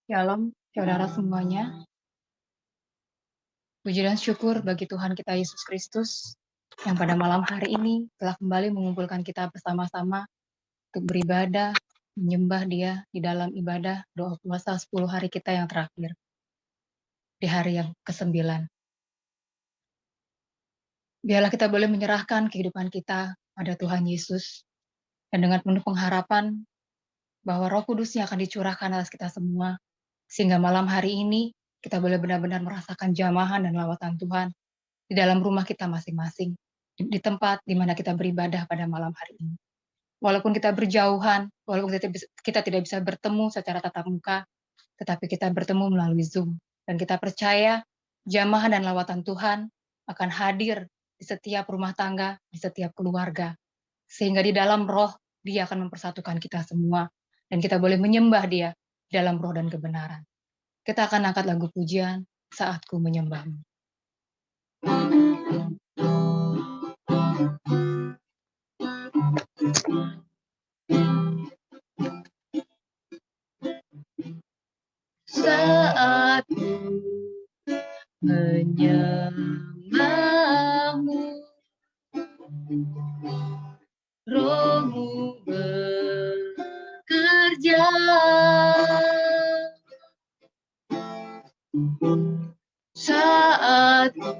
Shalom, saudara semuanya. Puji dan syukur bagi Tuhan kita Yesus Kristus yang pada malam hari ini telah kembali mengumpulkan kita bersama-sama untuk beribadah, menyembah Dia di dalam ibadah doa puasa 10 hari kita yang terakhir, di hari yang ke-9. Biarlah kita boleh menyerahkan kehidupan kita pada Tuhan Yesus, dan dengan penuh pengharapan bahwa Roh Kudus-Nya akan dicurahkan atas kita semua, sehingga malam hari ini kita boleh benar-benar merasakan jamahan dan lawatan Tuhan di dalam rumah kita masing-masing, di tempat di mana kita beribadah pada malam hari ini. Walaupun kita berjauhan, walaupun kita tidak bisa bertemu secara tatap muka, tetapi kita bertemu melalui Zoom. Dan kita percaya jamahan dan lawatan Tuhan akan hadir di setiap rumah tangga, di setiap keluarga. Sehingga di dalam roh, Dia akan mempersatukan kita semua. Dan kita boleh menyembah Dia dalam roh dan kebenaran. Kita akan angkat lagu pujian, Saat Ku Menyembah-Mu. Saat ku menyembah-Mu, Roh-Mu bekerja. Saat ku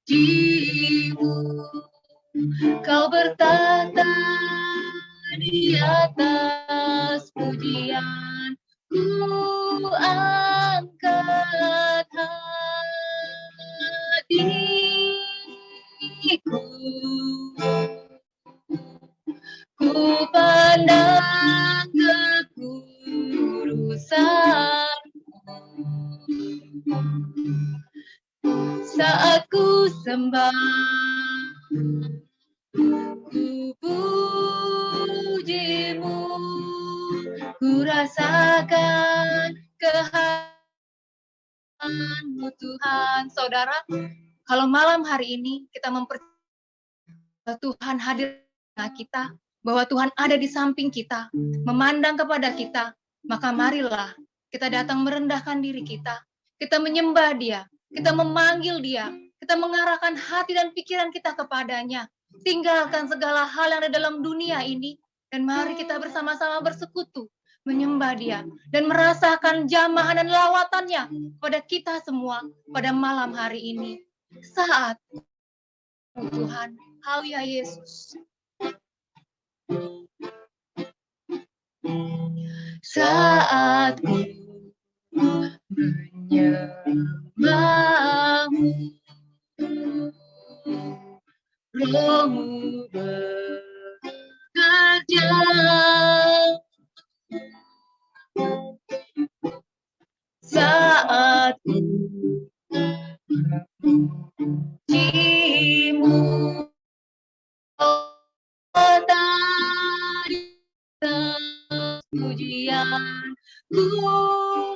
memuji-Mu, Kau bertata di atas pujian. Ku angkat hatiku, ku pandang kekudusan-Mu. Saat ku sembah, ku puji-Mu, ku rasakan kehadiran-Mu Tuhan. Saudara, kalau malam hari ini kita mempercayai Tuhan hadir di tengah kita, bahwa Tuhan ada di samping kita, memandang kepada kita, maka marilah kita datang merendahkan diri kita menyembah Dia, kita memanggil Dia, kita mengarahkan hati dan pikiran kita kepadanya. Tinggalkan segala hal yang ada dalam dunia ini, dan mari kita bersama-sama bersekutu, menyembah Dia, dan merasakan jamahan dan lawatannya pada kita semua pada malam hari ini. Saat Tuhan, haleluya Yesus. Saat ku menyembah-Mu, Roh-Mu bekerja. Saat ku memuji-Mu, pujian, ku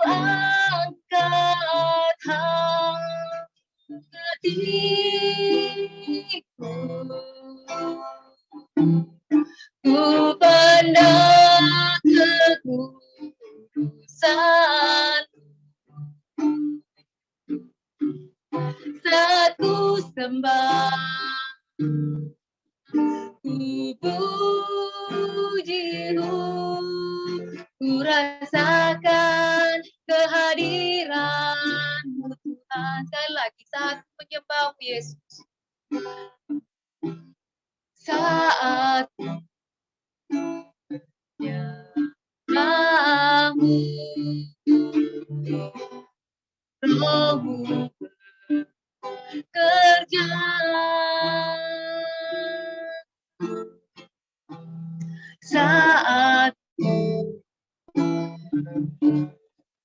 angkat hatiku, ku pandang kekudusan-Mu. Saat ku sembah, ku puji-Mu, ku rasakan kehadiran-Mu Tuhan. Sekali lagi, saat menyembah-Mu Yesus. Saat menyembah-Mu, Roh-Mu bekerja. Saat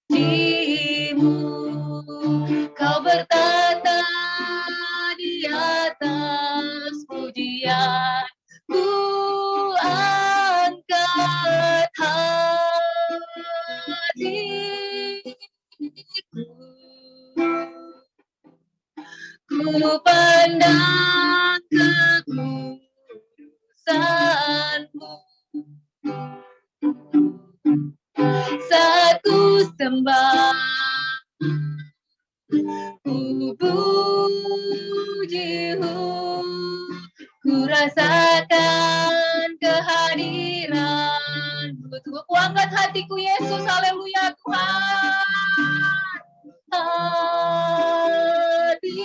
di-Mu, Kau bertata di atas pujian. Ku angkat hatiku, ku pandang kekudusan-Mu. sembah, ku puji-Mu, ku rasakan kehadiran-Mu. Ku angkat hatiku Yesus, haleluya Tuhan. Hati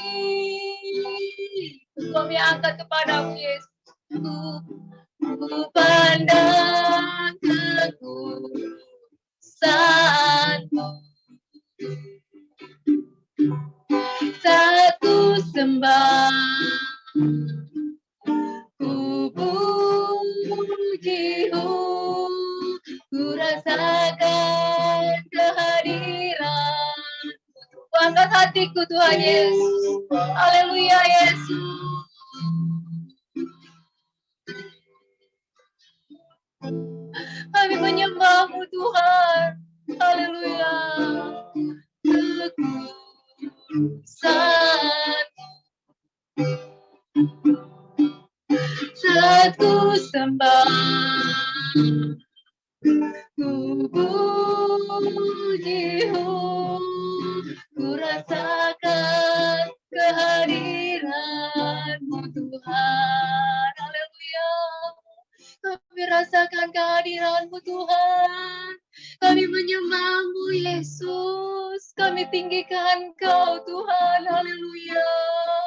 kami angkat kepadamu Yesus. Ku pandang kekudusan-Mu, saat ku sembah, ku puji-Mu, ku rasakan kehadiran-Mu. Ku angkat hatiku Tuhan Yesus, haleluya Yesus. Kami menyembah-Mu Tuhan, haleluya. Saat ku sembah, ku puji-Mu, ku rasakan kehadiran-Mu Tuhan, haleluya. Kami rasakan kehadiran-Mu Tuhan. Kami menyembah-Mu Yesus. Kami tinggikan Kau Tuhan. Haleluya.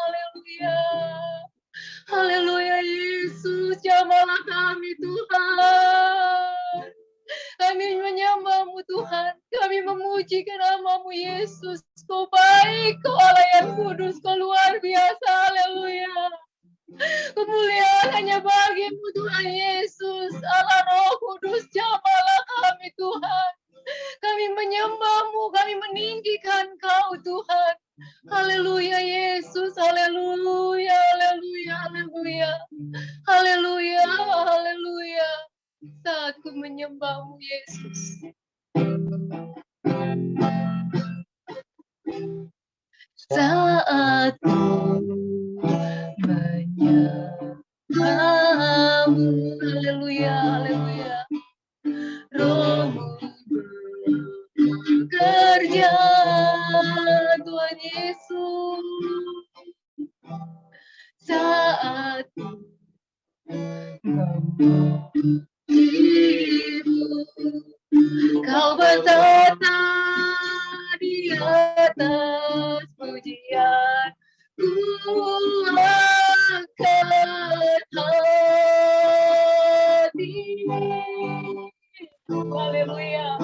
Haleluya. Haleluya Yesus. Jamalah kami Tuhan. Kami menyembah-Mu Tuhan. Kami memuji nama-Mu Yesus. Kau baik, Kau Allah yang kudus, Kau luar biasa. Haleluya. Kemuliaan hanya bagi-Mu Tuhan Yesus, Allah Roh Kudus, jamalah kami Tuhan. Kami menyembah-Mu, kami meninggikan Kau Tuhan. Haleluya Yesus, haleluya, haleluya, haleluya. Haleluya, haleluya. Saat ku menyembah-Mu Yesus. Saat ku menyembah-Mu, haleluya, haleluya. Roh-Mu bekerja, Tuhan Yesus. Saat Kau bertata di atas pujian, ku angkat hati. Haleluya.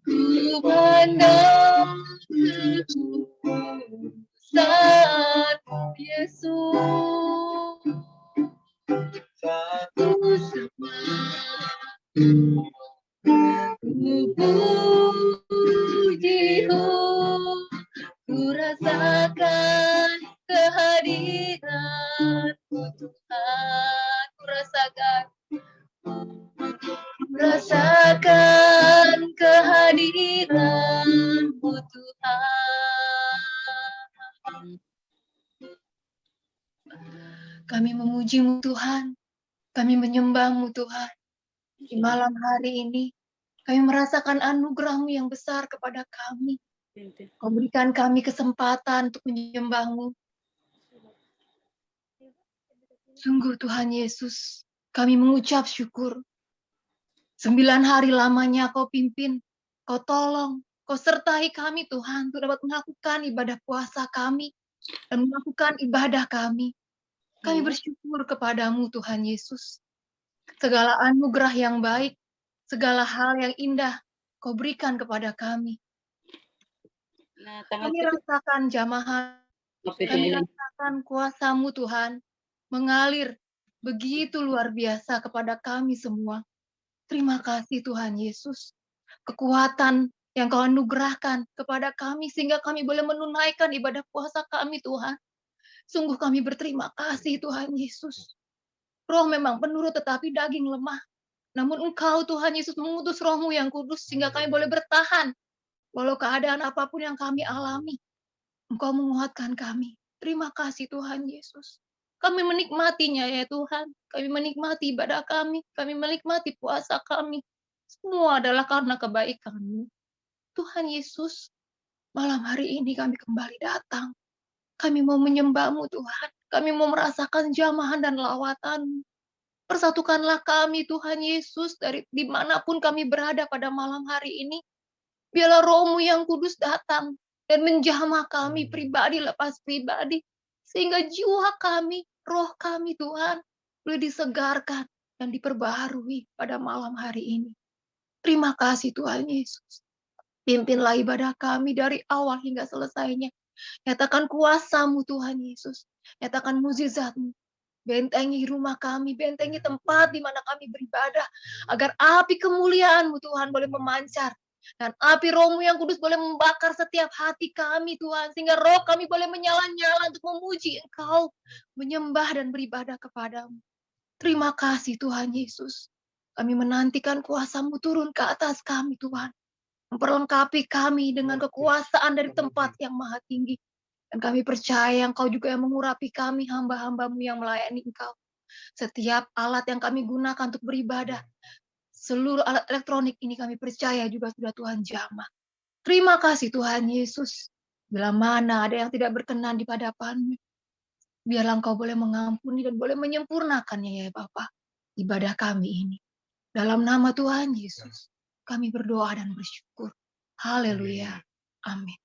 Ku pandang kekudusan-Mu Yesus. Ku sembah, ku puji-Mu, ku rasakan kehadiran-Mu Tuhan. Ku rasakan kehadiran-Mu Tuhan. Kami memuji-Mu Tuhan, kami menyembah-Mu Tuhan. Di malam hari ini, kami merasakan anugerah-Mu yang besar kepada kami. Kau berikan kami kesempatan untuk menyembah-Mu. Sungguh Tuhan Yesus, kami mengucap syukur. 9 hari lamanya Kau pimpin, Kau tolong, Kau sertai kami Tuhan, untuk dapat melakukan ibadah puasa kami, dan melakukan ibadah kami. Kami bersyukur kepadamu Tuhan Yesus. Segala anugerah yang baik, segala hal yang indah, Kau berikan kepada kami. Kami rasakan jamaah, kami rasakan kuasa-Mu Tuhan, mengalir begitu luar biasa kepada kami semua. Terima kasih Tuhan Yesus. Kekuatan yang Kau anugerahkan kepada kami, sehingga kami boleh menunaikan ibadah puasa kami Tuhan. Sungguh kami berterima kasih Tuhan Yesus. Roh memang penurut tetapi daging lemah. Namun Engkau Tuhan Yesus mengutus Roh-Mu yang kudus sehingga kami boleh bertahan. Walau keadaan apapun yang kami alami, Engkau menguatkan kami. Terima kasih Tuhan Yesus. Kami menikmatinya ya Tuhan. Kami menikmati ibadah kami. Kami menikmati puasa kami. Semua adalah karena kebaikan-Mu. Tuhan Yesus, malam hari ini kami kembali datang. Kami mau menyembah-Mu Tuhan. Kami mau merasakan jamahan dan lawatan. Persatukanlah kami Tuhan Yesus dari dimanapun kami berada pada malam hari ini. Biarlah Roh-Mu yang kudus datang dan menjamah kami pribadi lepas pribadi. Sehingga jiwa kami, roh kami Tuhan, boleh disegarkan dan diperbaharui pada malam hari ini. Terima kasih Tuhan Yesus. Pimpinlah ibadah kami dari awal hingga selesainya. Nyatakan kuasa-Mu Tuhan Yesus. Nyatakan mukjizat-Mu. Bentengi rumah kami, bentengi tempat di mana kami beribadah. Agar api kemuliaan-Mu Tuhan boleh memancar. Dan api Roh-Mu yang kudus boleh membakar setiap hati kami Tuhan. Sehingga roh kami boleh menyala-nyala untuk memuji Engkau. Menyembah dan beribadah kepada-Mu. Terima kasih Tuhan Yesus. Kami menantikan kuasa-Mu turun ke atas kami Tuhan. Memperlengkapi kami dengan kekuasaan dari tempat yang maha tinggi. Dan kami percaya Engkau juga yang mengurapi kami, hamba-hamba-Mu yang melayani Engkau. Setiap alat yang kami gunakan untuk beribadah, seluruh alat elektronik ini kami percaya juga sudah Tuhan jamah. Terima kasih Tuhan Yesus. Bila mana ada yang tidak berkenan di hadapan-Mu, biarlah Engkau boleh mengampuni dan boleh menyempurnakannya ya Bapa. Ibadah kami ini. Dalam nama Tuhan Yesus, kami berdoa dan bersyukur. Haleluya. Amin.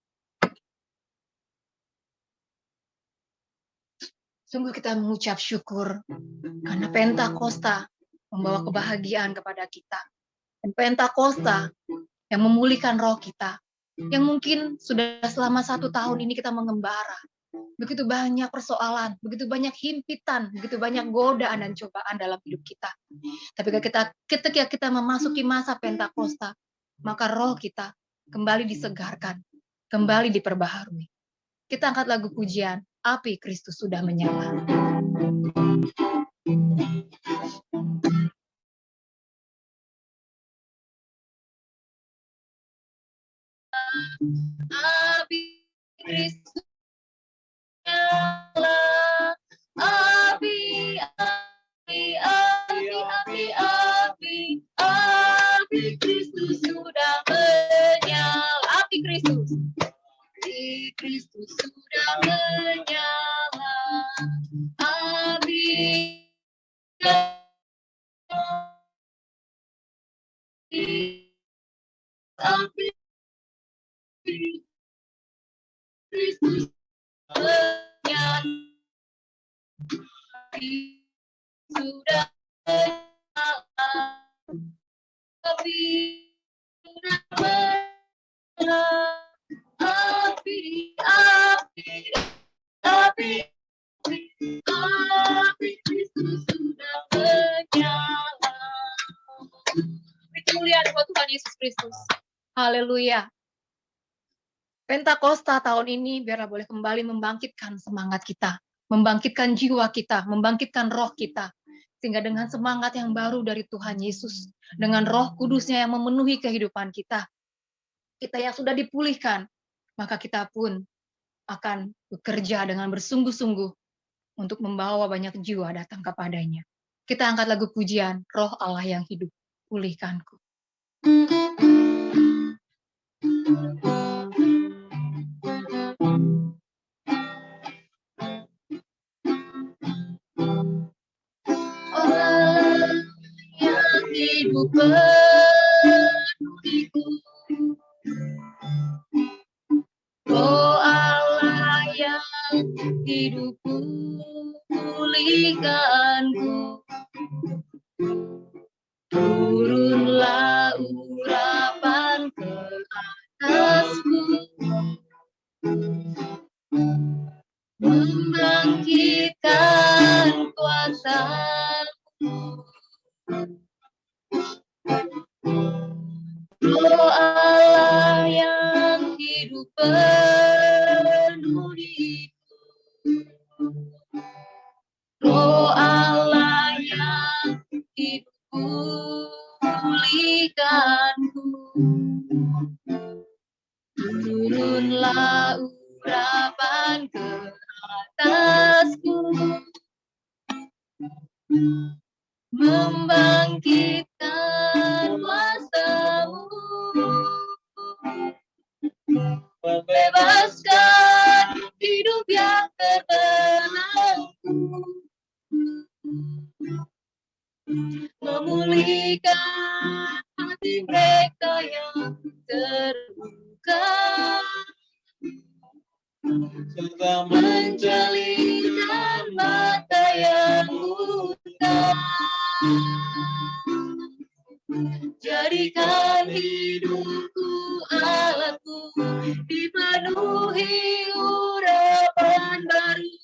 Sungguh kita mengucap syukur karena Pentakosta membawa kebahagiaan kepada kita. Dan Pentakosta yang memulihkan roh kita. Yang mungkin sudah selama 1 tahun ini kita mengembara. Begitu banyak persoalan, begitu banyak himpitan, begitu banyak godaan dan cobaan dalam hidup kita. Tapi ketika kita memasuki masa Pentakosta, maka roh kita kembali disegarkan, kembali diperbaharui. Kita angkat lagu pujian, Api Kristus Sudah Menyala. Api Kristus menyala, api, api, api, api, api, api Kristus sudah menyala, api Kristus. Api Kristus sudah menyala, api api Kristus menyala, api sudah menyala, api sudah menyala, api, api, api, api Kristus sudah menyala. Kemuliaan buat Tuhan Yesus Kristus. Haleluya. Pentakosta tahun ini biarlah boleh kembali membangkitkan semangat kita, membangkitkan jiwa kita, membangkitkan roh kita. Sehingga dengan semangat yang baru dari Tuhan Yesus, dengan roh kudusnya yang memenuhi kehidupan kita, kita yang sudah dipulihkan, maka kita pun akan bekerja dengan bersungguh-sungguh untuk membawa banyak jiwa datang kepadanya. Kita angkat lagu pujian, Roh Allah yang hidup, pulihkanku. Allah yang hidup penuhiku, Roh Allah yang hidupku, pulihkanku. Turunlah urapan ke atasku, membangkitkan kuasa-Mu. Roh Allah yang hidup penuhiku, Roh Allah yang hidupku, pulihkanku. Turunlah urapan ke atasku, membangkitkan kuasa memulihkan hati mereka yang terluka, serta menjelikan mata yang buta. Jadikan hidupku alatku, dipenuhi urapan baru,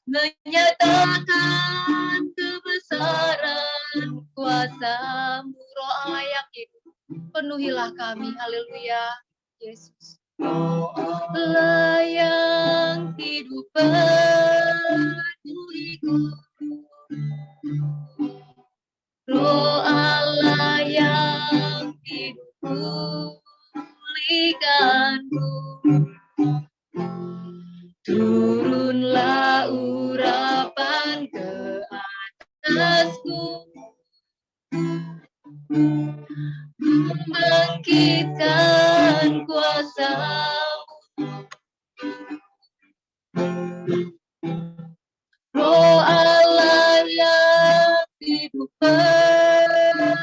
menyatakan kebesaran kuasa-Mu. Roh Allah yang hidup, penuhilah kami. Haleluya, Yesus. Roh Allah yang hidup, penuhiku. Roh Allah yang hidup, pulihkanku. Turunlah urapan ke atasku, membangkitkan kuasa-Mu. Roh Allah yang hidup, penuhiku.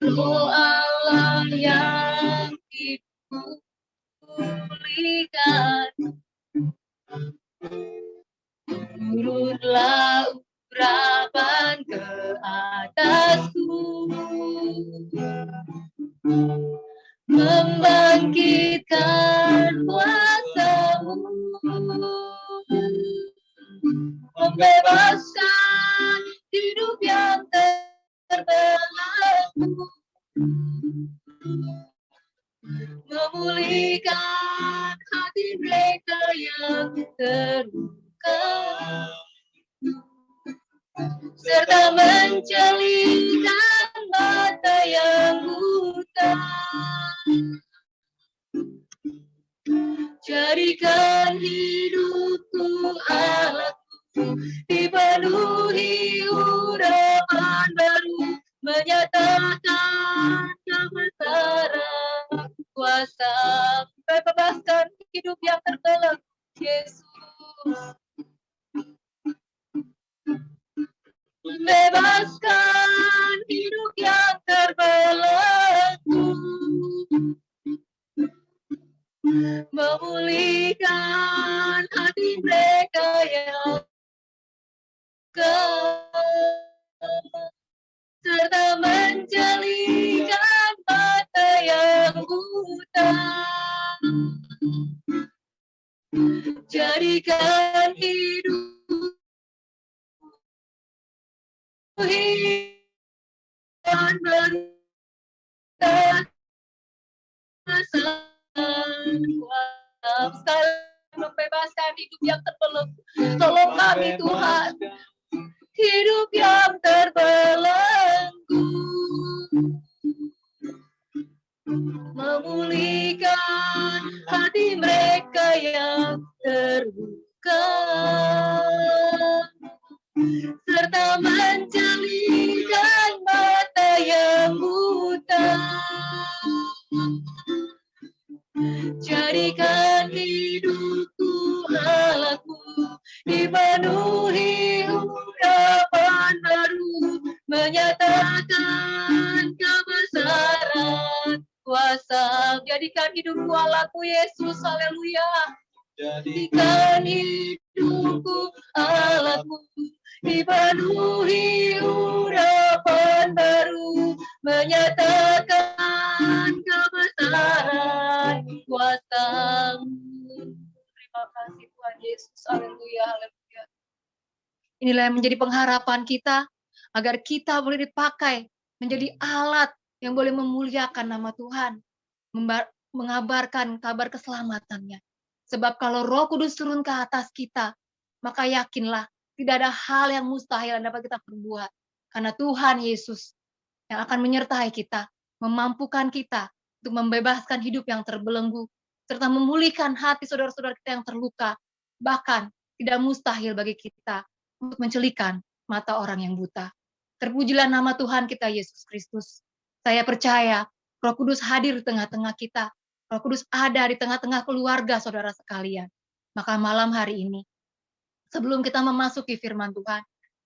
Roh Allah yang hidup, pulihkan. Turunlah urapan ke atasku, membangkitkan kuasa-Mu, membebaskan hidup yang terbelenggu, memulihkan hati mereka yang terluka, serta menjelikan mata yang buta. Jadikan hidupku alatku, dipenuhi urapan baru, menyatakan kebesaran kuasa. Bebaskan hidup yang terbelenggu, Yesus. Bebaskan hidup yang terbelenggu, memulihkan hati mereka yang serta menjelikan mata yang buta. Jadikan hidup yang baru, membebaskan hidup yang terbelenggu. Tolong kami Tuhan, hidup yang terbelenggu, memulihkan hati mereka yang terluka, serta menjelikan mata yang buta. Jadikan hidupku alatku, dipenuhi urapan baru, menyatakan kebesaran kuasa. Jadikan hidupku alatku, Yesus. Haleluya. Jadikan hidupku alatku, dipenuhi urapan baru, menyatakan kebesaran kuasa-Mu. Terima kasih Tuhan Yesus. Haleluya, haleluya. Inilah yang menjadi pengharapan kita, agar kita boleh dipakai menjadi alat yang boleh memuliakan nama Tuhan, mengabarkan kabar keselamatannya. Sebab kalau Roh Kudus turun ke atas kita, maka yakinlah tidak ada hal yang mustahil yang dapat kita perbuat. Karena Tuhan Yesus yang akan menyertai kita, memampukan kita untuk membebaskan hidup yang terbelenggu, serta memulihkan hati saudara-saudara kita yang terluka. Bahkan tidak mustahil bagi kita untuk mencelikan mata orang yang buta. Terpujilah nama Tuhan kita Yesus Kristus. Saya percaya Roh Kudus hadir di tengah-tengah kita. Roh Kudus ada di tengah-tengah keluarga saudara sekalian. Maka malam hari ini, sebelum kita memasuki firman Tuhan,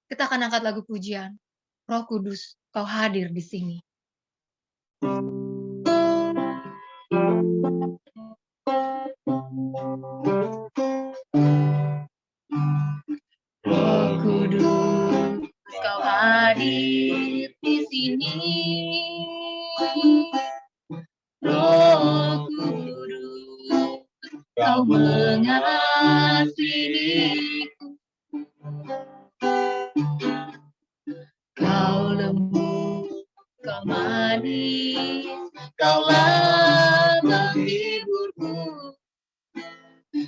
Kita akan angkat lagu pujian. Roh Kudus, Kau hadir di sini. Roh Kudus, Kau hadir di sini. Roh Kudus, Kau mengasihiku. Kau lembut, Kau manis, Kaulah penghiburku,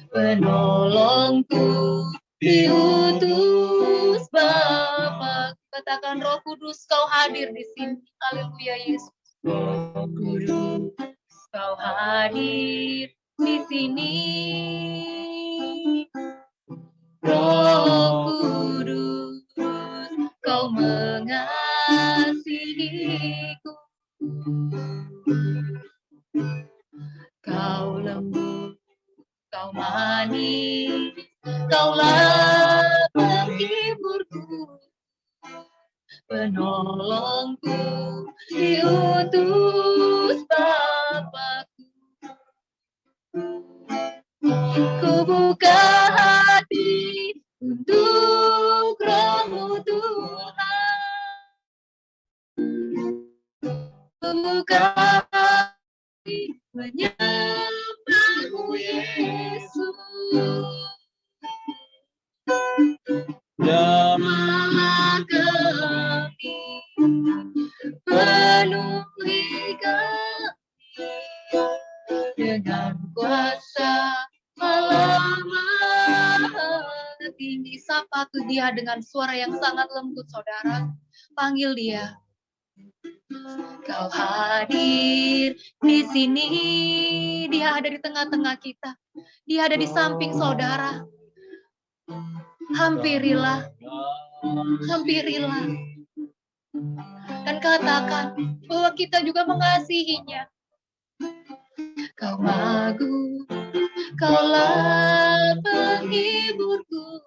penolongku, diutus Bapa. Katakan Roh Kudus, Kau hadir di sini. Haleluya Yesus. Roh Kudus, Kau hadir di sini. Roh Kudus, Kau mengasihiku. Kau lembut, Kau manis, Kaulah penghiburku, penolongku, diutus Bapa-Ku. Ku buka hati untuk Roh-Mu Tuhan. Ku buka hati menyembah-Mu Yesus. Jamalah kami, penuhi kami dengan kuasa maha tinggi. Sapa tuh dia dengan suara yang sangat lembut, saudara. Panggil dia. Kau hadir di sini. Dia ada di tengah-tengah kita. Dia ada di samping saudara. Hampirilah. Hampirilah. Dan katakan bahwa kita juga mengasihinya. Kau agung, Kaulah penghiburku.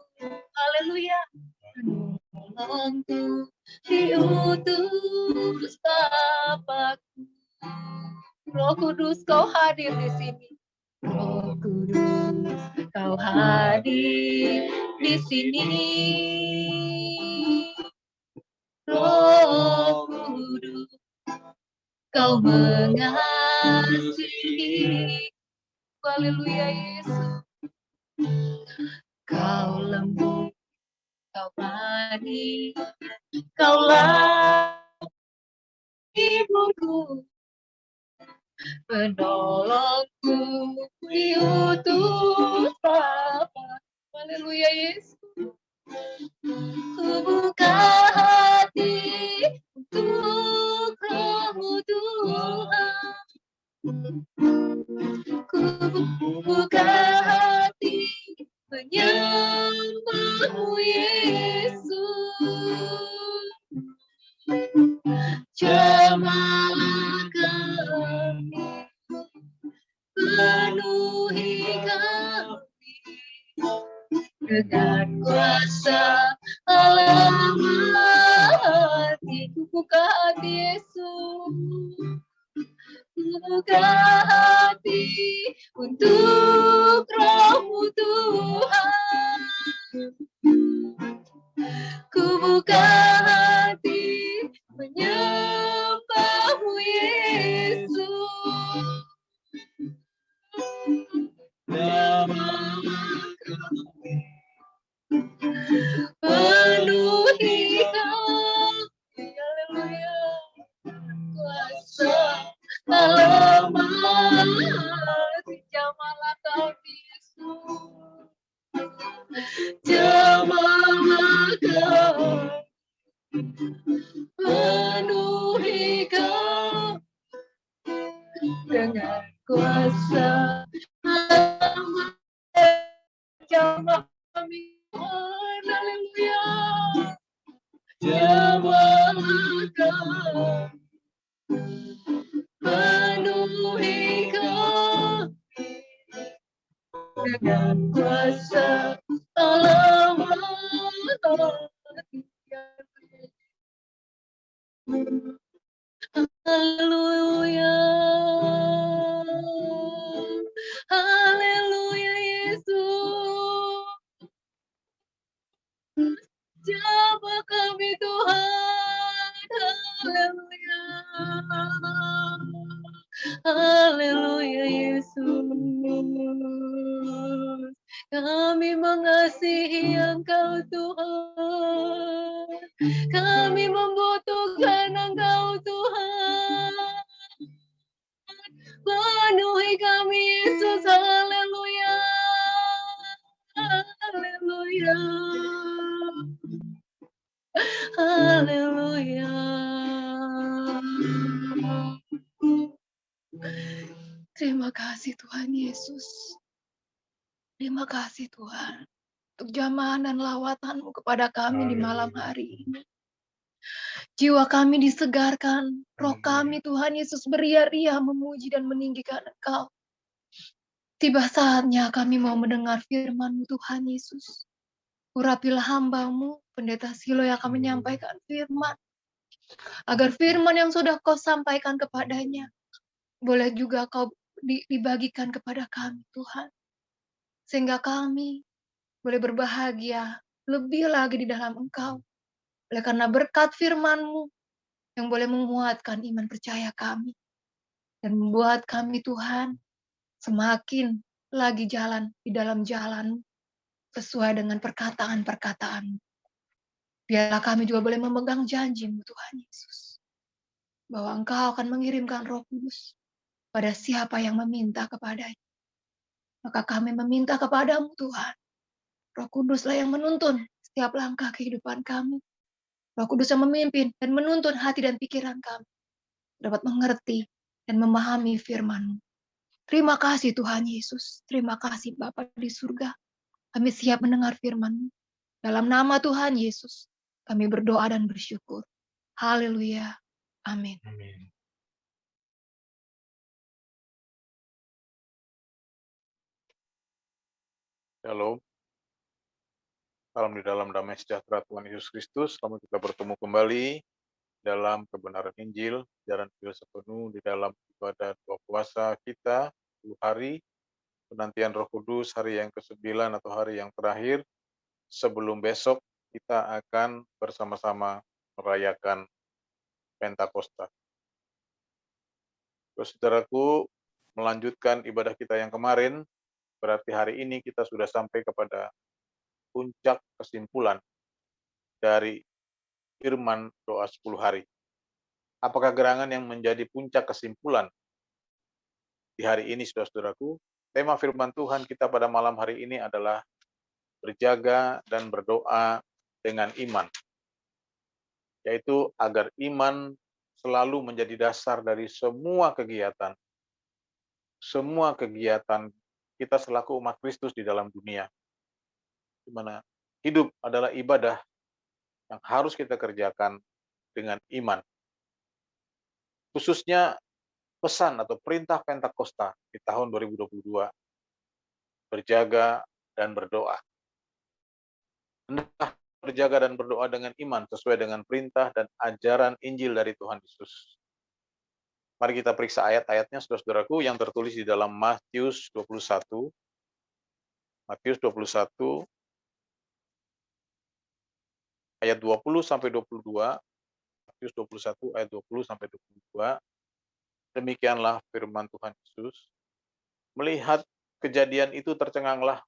Haleluya. Penolongku, diutus Bapa-Ku. Roh Kudus, Kau hadir di sini. Roh Kudus, Kau hadir di sini. Roh Kudus, Kau mengasihi. Haleluya Yesus. Kau lembut, Kau manis, Kaulah hiburku, penolongku, diutus Bapa. Haleluya Yesus. Ku buka hati untuk Roh-Mu Tuhan. Ku buka hati menyembah-Mu Yesus. Jamalah kami, penuhi kami dengan kuasa Allah. Ku buka hati Yesus. Buka hati untuk Roh-Mu Tuhan. Ku buka hati menyembah-Mu Yesus. Penuhi kami, haleluya, kuasa alamat, jamalah kami Yesus, jamalah kami, penuhi kami dengan kuasa alamat, jamalah kami, haleluya, jamalah kami, penuhi kami dengan kuasa alamat. Jamah kami Tuhan, haleluya. Haleluya Yesus. Kami mengasihi Engkau Tuhan. Kami membutuhkan Engkau Tuhan. Penuhi kami Yesus, haleluya. Haleluya. Haleluya. Terima kasih Tuhan Yesus. Terima kasih Tuhan untuk jamahan dan lawatan-Mu kepada kami di malam hari ini. Jiwa kami disegarkan, roh kami Tuhan Yesus beria-ria memuji dan meninggikan Engkau. Tiba saatnya kami mau mendengar firman-Mu Tuhan Yesus. Urapilah hamba-Mu, Pendeta Silo yang akan menyampaikan firman. Agar firman yang sudah Kau sampaikan kepadanya, boleh juga Kau dibagikan kepada kami Tuhan. Sehingga kami boleh berbahagia lebih lagi di dalam Engkau. Oleh karena berkat firman-Mu yang boleh menguatkan iman percaya kami. Dan membuat kami Tuhan semakin lagi jalan di dalam jalan sesuai dengan perkataan-perkataan. Biarlah kami juga boleh memegang janji-Mu Tuhan Yesus. Bahwa Engkau akan mengirimkan Roh Kudus pada siapa yang meminta kepadanya. Maka kami meminta kepadamu Tuhan. Roh Kuduslah yang menuntun setiap langkah kehidupan kami. Roh Kudus yang memimpin dan menuntun hati dan pikiran kami. Dapat mengerti dan memahami firman-Mu. Terima kasih Tuhan Yesus. Terima kasih Bapa di surga. Kami siap mendengar firman-Mu. Dalam nama Tuhan Yesus, kami berdoa dan bersyukur. Haleluya. Amin. Amin. Shalom. Salam di dalam damai sejahtera Tuhan Yesus Kristus. Kami kita bertemu kembali dalam kebenaran Injil, jalan filsuf penuh di dalam ibadah doa puasa kita 10 hari, penantian Roh Kudus hari yang ke-9 atau hari yang terakhir. Sebelum besok kita akan bersama-sama merayakan Pentakosta. Terus saudaraku, melanjutkan ibadah kita yang kemarin, berarti hari ini kita sudah sampai kepada puncak kesimpulan dari firman doa 10 hari. Apakah gerangan yang menjadi puncak kesimpulan di hari ini, saudara-saudaraku? Tema firman Tuhan kita pada malam hari ini adalah berjaga dan berdoa dengan iman, yaitu agar iman selalu menjadi dasar dari semua kegiatan kita selaku umat Kristus di dalam dunia, di mana hidup adalah ibadah yang harus kita kerjakan dengan iman. Khususnya pesan atau perintah Pentakosta di tahun 2022, berjaga dan berdoa. Hendaklah berjaga dan berdoa dengan iman sesuai dengan perintah dan ajaran Injil dari Tuhan Yesus. Mari kita periksa ayat-ayatnya, saudara-saudaraku, yang tertulis di dalam Matius 21. Matius 21 ayat 20 sampai 22. Matius 21 ayat 20 sampai 22. Demikianlah firman Tuhan Yesus. Melihat kejadian itu tercenganglah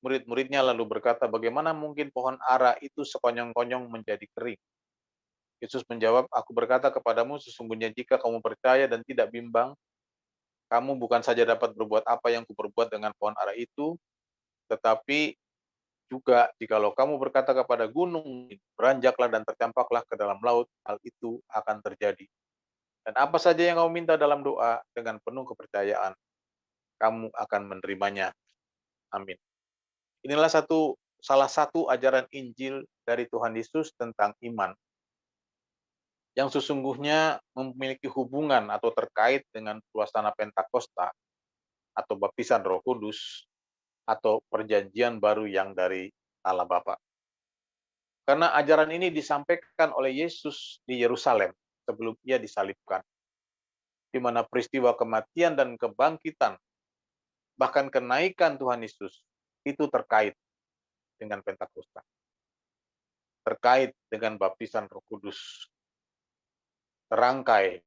murid-muridnya lalu berkata, bagaimana mungkin pohon ara itu sekonyong-konyong menjadi kering? Yesus menjawab, aku berkata kepadamu, sesungguhnya jika kamu percaya dan tidak bimbang, kamu bukan saja dapat berbuat apa yang kuperbuat dengan pohon ara itu, tetapi juga jikalau kamu berkata kepada gunung, beranjaklah dan tercampaklah ke dalam laut, hal itu akan terjadi. Dan apa saja yang kamu minta dalam doa dengan penuh kepercayaan, kamu akan menerimanya. Amin. Inilah salah satu ajaran Injil dari Tuhan Yesus tentang iman, yang sesungguhnya memiliki hubungan atau terkait dengan suasana Pentakosta atau baptisan Roh Kudus atau perjanjian baru yang dari Allah Bapa. Karena ajaran ini disampaikan oleh Yesus di Yerusalem sebelum ia disalibkan, di mana peristiwa kematian dan kebangkitan, bahkan kenaikan Tuhan Yesus itu terkait dengan Pentakosta, terkait dengan baptisan Roh Kudus, terangkai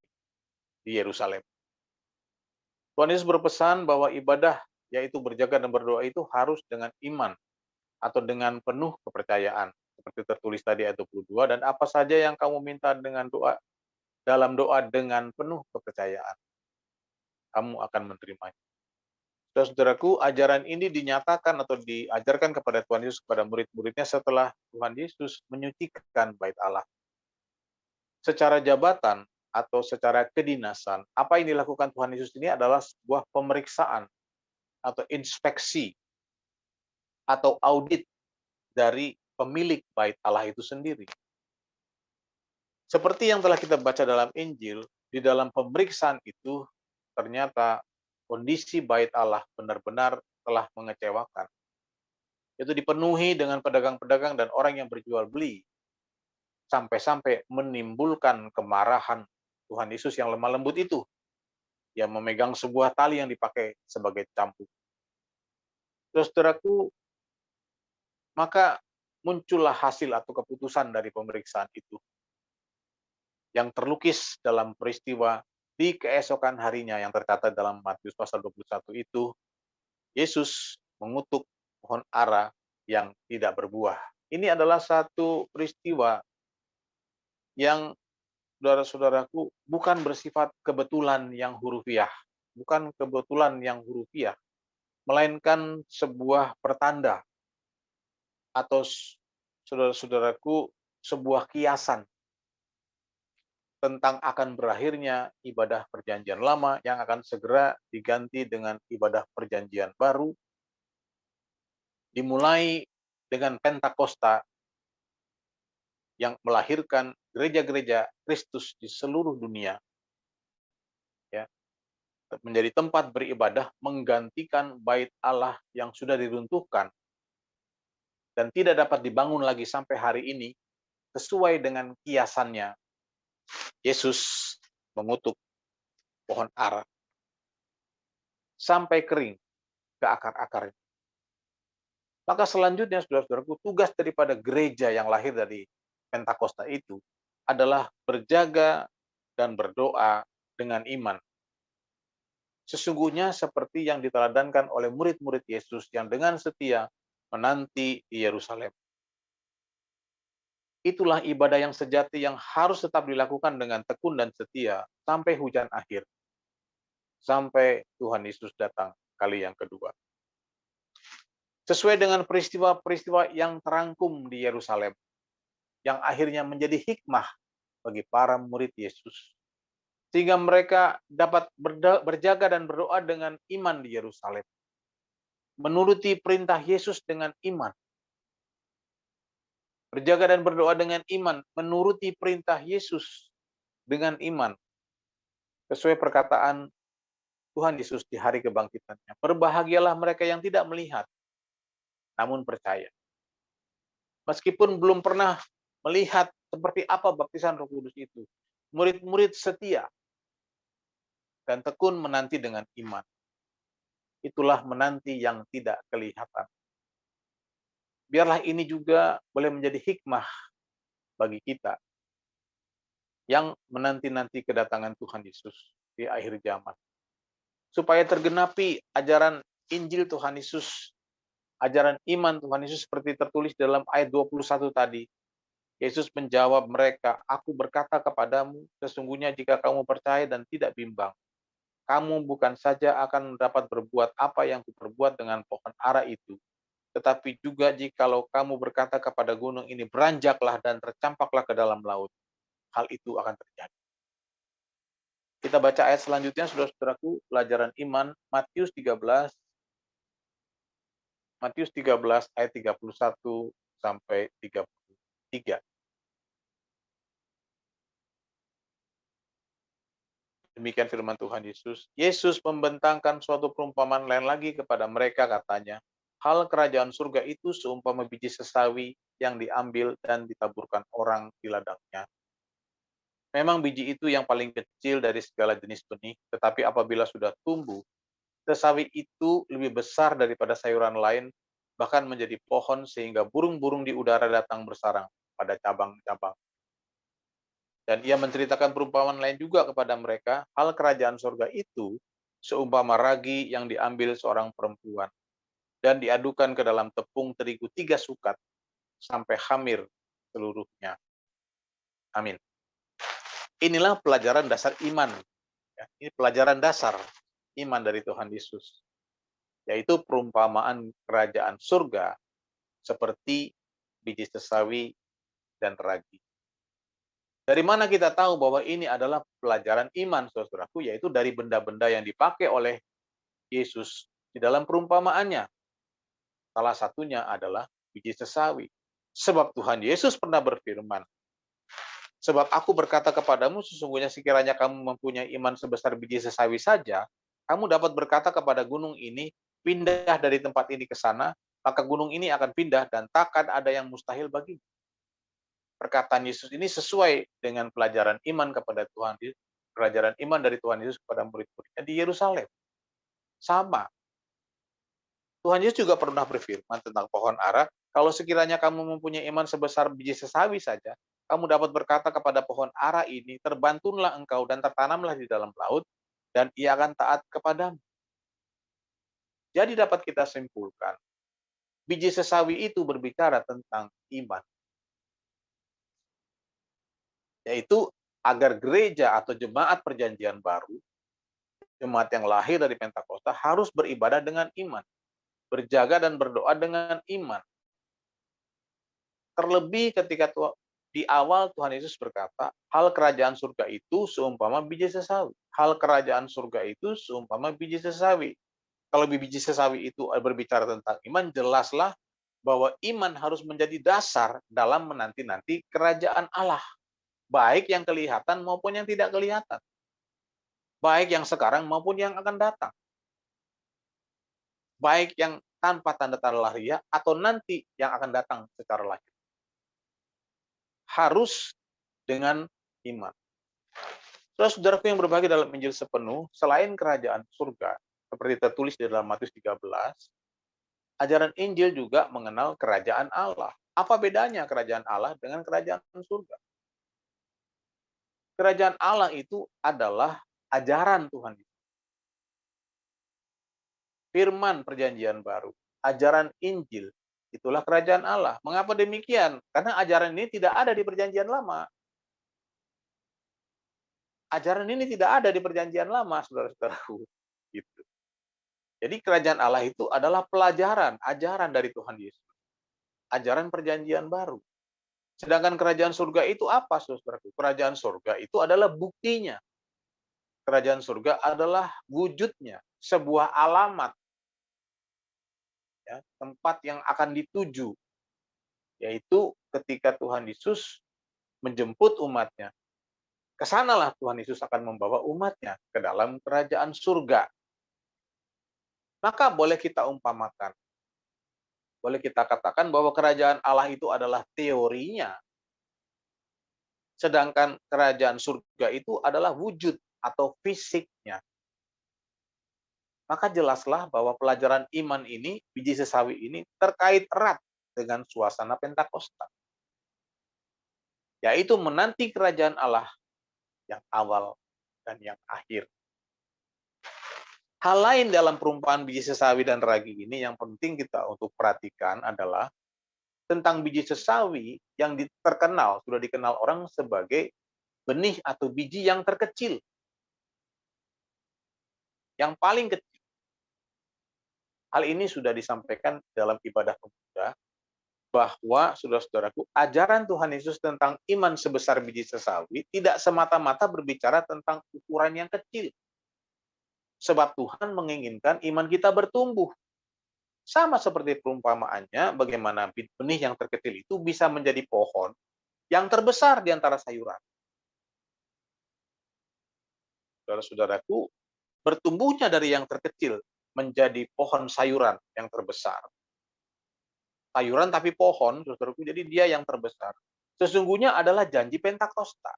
di Yerusalem. Tuhan Yesus berpesan bahwa ibadah, yaitu berjaga dan berdoa itu harus dengan iman atau dengan penuh kepercayaan. Seperti tertulis tadi ayat 22, dan apa saja yang kamu minta dengan doa, dalam doa dengan penuh kepercayaan, kamu akan menerimanya. Saudaraku, ajaran ini dinyatakan atau diajarkan kepada Tuhan Yesus kepada murid-muridnya setelah Tuhan Yesus menyucikan bait Allah. Secara jabatan atau secara kedinasan, apa yang dilakukan Tuhan Yesus ini adalah sebuah pemeriksaan atau inspeksi atau audit dari pemilik bait Allah itu sendiri. Seperti yang telah kita baca dalam Injil, di dalam pemeriksaan itu ternyata kondisi bait Allah benar-benar telah mengecewakan. Itu dipenuhi dengan pedagang-pedagang dan orang yang berjual beli, sampai-sampai menimbulkan kemarahan Tuhan Yesus yang lemah lembut itu, yang memegang sebuah tali yang dipakai sebagai cambuk. Saudaraku, maka muncullah hasil atau keputusan dari pemeriksaan itu, yang terlukis dalam peristiwa di keesokan harinya yang tercatat dalam Matius pasal 21 itu, Yesus mengutuk pohon ara yang tidak berbuah. Ini adalah satu peristiwa yang, saudara-saudaraku, bukan bersifat kebetulan yang hurufiah, bukan kebetulan yang hurufiah, melainkan sebuah pertanda atau, saudara-saudaraku, sebuah kiasan tentang akan berakhirnya ibadah perjanjian lama yang akan segera diganti dengan ibadah perjanjian baru, dimulai dengan Pentakosta yang melahirkan gereja-gereja Kristus di seluruh dunia, ya, menjadi tempat beribadah, menggantikan bait Allah yang sudah diruntuhkan dan tidak dapat dibangun lagi sampai hari ini. Sesuai dengan kiasannya, Yesus mengutuk pohon ara sampai kering ke akar-akarnya. Maka selanjutnya, saudara-saudaraku, tugas daripada gereja yang lahir dari Pentakosta itu adalah berjaga dan berdoa dengan iman. Sesungguhnya seperti yang diteladankan oleh murid-murid Yesus yang dengan setia menanti di Yerusalem. Itulah ibadah yang sejati yang harus tetap dilakukan dengan tekun dan setia sampai hujan akhir. Sampai Tuhan Yesus datang kali yang kedua. Sesuai dengan peristiwa-peristiwa yang terangkum di Yerusalem, yang akhirnya menjadi hikmah bagi para murid Yesus, sehingga mereka dapat berjaga dan berdoa dengan iman di Yerusalem, menuruti perintah Yesus dengan iman, berjaga dan berdoa dengan iman, menuruti perintah Yesus dengan iman, sesuai perkataan Tuhan Yesus di hari kebangkitannya. Berbahagialah mereka yang tidak melihat, namun percaya. Meskipun belum pernah melihat seperti apa baptisan Roh Kudus itu, murid-murid setia dan tekun menanti dengan iman. Itulah menanti yang tidak kelihatan. Biarlah ini juga boleh menjadi hikmah bagi kita yang menanti-nanti kedatangan Tuhan Yesus di akhir zaman. Supaya tergenapi ajaran Injil Tuhan Yesus, ajaran iman Tuhan Yesus seperti tertulis dalam ayat 21 tadi. Yesus menjawab mereka, "Aku berkata kepadamu, sesungguhnya jika kamu percaya dan tidak bimbang, kamu bukan saja akan dapat berbuat apa yang kuperbuat dengan pohon ara itu, tetapi juga jikalau kamu berkata kepada gunung ini, beranjaklah dan tercampaklah ke dalam laut, hal itu akan terjadi." Kita baca ayat selanjutnya, saudara-saudaraku, pelajaran iman, Matius 13 ayat 31 sampai 33. Demikian firman Tuhan Yesus. Yesus membentangkan suatu perumpamaan lain lagi kepada mereka, katanya, "Hal kerajaan surga itu seumpama biji sesawi yang diambil dan ditaburkan orang di ladangnya. Memang biji itu yang paling kecil dari segala jenis benih, tetapi apabila sudah tumbuh, sesawi itu lebih besar daripada sayuran lain bahkan menjadi pohon sehingga burung-burung di udara datang bersarang pada cabang-cabang. Dan ia menceritakan perumpamaan lain juga kepada mereka, hal kerajaan surga itu seumpama ragi yang diambil seorang perempuan dan diadukan ke dalam tepung terigu 3 sukat sampai khamir seluruhnya. Amin. Inilah pelajaran dasar iman. Ini pelajaran dasar iman dari Tuhan Yesus, yaitu perumpamaan kerajaan surga seperti biji sesawi dan ragi. Dari mana kita tahu bahwa ini adalah pelajaran iman, saudaraku, yaitu dari benda-benda yang dipakai oleh Yesus di dalam perumpamaannya. Salah satunya adalah biji sesawi. Sebab Tuhan Yesus pernah berfirman, sebab aku berkata kepadamu, sesungguhnya sekiranya kamu mempunyai iman sebesar biji sesawi saja, kamu dapat berkata kepada gunung ini, pindah dari tempat ini ke sana, maka gunung ini akan pindah dan takkan ada yang mustahil bagimu. Perkataan Yesus ini sesuai dengan pelajaran iman kepada Tuhan Yesus, pelajaran iman dari Tuhan Yesus kepada murid-muridnya di Yerusalem. Sama. Tuhan Yesus juga pernah berfirman tentang pohon ara, kalau sekiranya kamu mempunyai iman sebesar biji sesawi saja, kamu dapat berkata kepada pohon ara ini, terbantunlah engkau dan tertanamlah di dalam laut, dan ia akan taat kepadamu. Jadi dapat kita simpulkan, biji sesawi itu berbicara tentang iman. Yaitu agar gereja atau jemaat perjanjian baru, jemaat yang lahir dari Pentakosta harus beribadah dengan iman, berjaga dan berdoa dengan iman. Terlebih ketika di awal Tuhan Yesus berkata, hal kerajaan surga itu seumpama biji sesawi. Hal kerajaan surga itu seumpama biji sesawi. Kalau biji sesawi itu berbicara tentang iman, jelaslah bahwa iman harus menjadi dasar dalam menanti-nanti kerajaan Allah. Baik yang kelihatan maupun yang tidak kelihatan. Baik yang sekarang maupun yang akan datang. Baik yang tanpa tanda-tanda lahiriah atau nanti yang akan datang secara lahir. Harus dengan iman. Saudara-saudaraku yang berbahagia dalam Injil sepenuh, selain kerajaan surga, seperti tertulis di dalam Matius 13, ajaran Injil juga mengenal kerajaan Allah. Apa bedanya kerajaan Allah dengan kerajaan surga? Kerajaan Allah itu adalah ajaran Tuhan. Firman perjanjian baru, ajaran Injil, itulah kerajaan Allah. Mengapa demikian? Karena ajaran ini tidak ada di perjanjian lama. Ajaran ini tidak ada di perjanjian lama, saudara-saudaraku. Gitu. Jadi kerajaan Allah itu adalah pelajaran, ajaran dari Tuhan Yesus. Ajaran perjanjian baru. Sedangkan kerajaan surga itu apa, saudaraku? Kerajaan surga itu adalah buktinya. Kerajaan surga adalah wujudnya, sebuah alamat. Ya, tempat yang akan dituju. Yaitu ketika Tuhan Yesus menjemput umatnya. Kesanalah Tuhan Yesus akan membawa umatnya ke dalam kerajaan surga. Maka boleh kita umpamakan. Boleh kita katakan bahwa kerajaan Allah itu adalah teorinya. Sedangkan kerajaan surga itu adalah wujud atau fisiknya. Maka jelaslah bahwa pelajaran iman ini, biji sesawi ini, terkait erat dengan suasana Pentakosta. Yaitu menanti kerajaan Allah yang awal dan yang akhir. Hal lain dalam perumpamaan biji sesawi dan ragi ini yang penting kita untuk perhatikan adalah tentang biji sesawi yang terkenal, sudah dikenal orang sebagai benih atau biji yang terkecil. Yang paling kecil. Hal ini sudah disampaikan dalam ibadah pemuda, bahwa, saudara-saudaraku, ajaran Tuhan Yesus tentang iman sebesar biji sesawi tidak semata-mata berbicara tentang ukuran yang kecil. Sebab Tuhan menginginkan iman kita bertumbuh. Sama seperti perumpamaannya, bagaimana benih yang terkecil itu bisa menjadi pohon yang terbesar di antara sayuran. Saudara-saudaraku, bertumbuhnya dari yang terkecil menjadi pohon sayuran yang terbesar. Sayuran tapi pohon, saudaraku, jadi dia yang terbesar. Sesungguhnya adalah janji Pentakosta.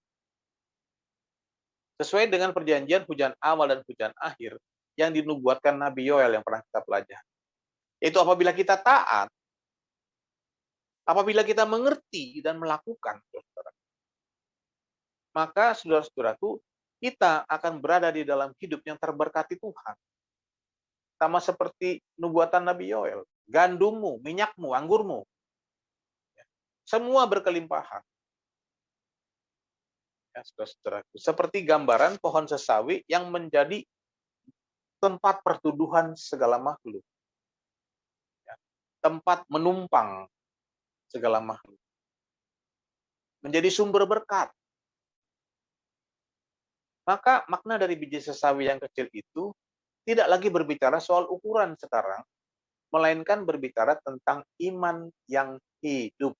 Sesuai dengan perjanjian hujan awal dan hujan akhir yang dinubuatkan Nabi Yoel yang pernah kita pelajari. Yaitu apabila kita taat, apabila kita mengerti dan melakukan, saudara, maka saudara-saudaraku, kita akan berada di dalam hidup yang terberkati Tuhan. Sama seperti nubuatan Nabi Yoel. Gandummu, minyakmu, anggurmu, semua berkelimpahan. Ya, saudara-saudaraku. Seperti gambaran pohon sesawi yang menjadi tempat pertuduhan segala makhluk. Ya, tempat menumpang segala makhluk. Menjadi sumber berkat. Maka makna dari biji sesawi yang kecil itu tidak lagi berbicara soal ukuran sekarang, melainkan berbicara tentang iman yang hidup.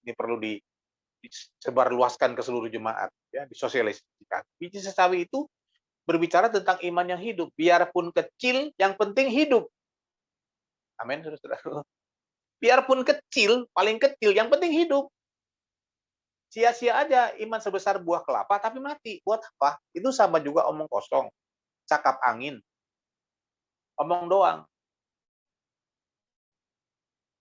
Ini perlu disebarluaskan ke seluruh jemaat, ya, disosialisasikan. Biji sesawi itu berbicara tentang iman yang hidup, biarpun kecil, yang penting hidup. Amin, saudara-saudara. Biarpun kecil, paling kecil, yang penting hidup. Sia-sia aja iman sebesar buah kelapa tapi mati. Buat apa? Itu sama juga omong kosong, cakap angin, omong doang.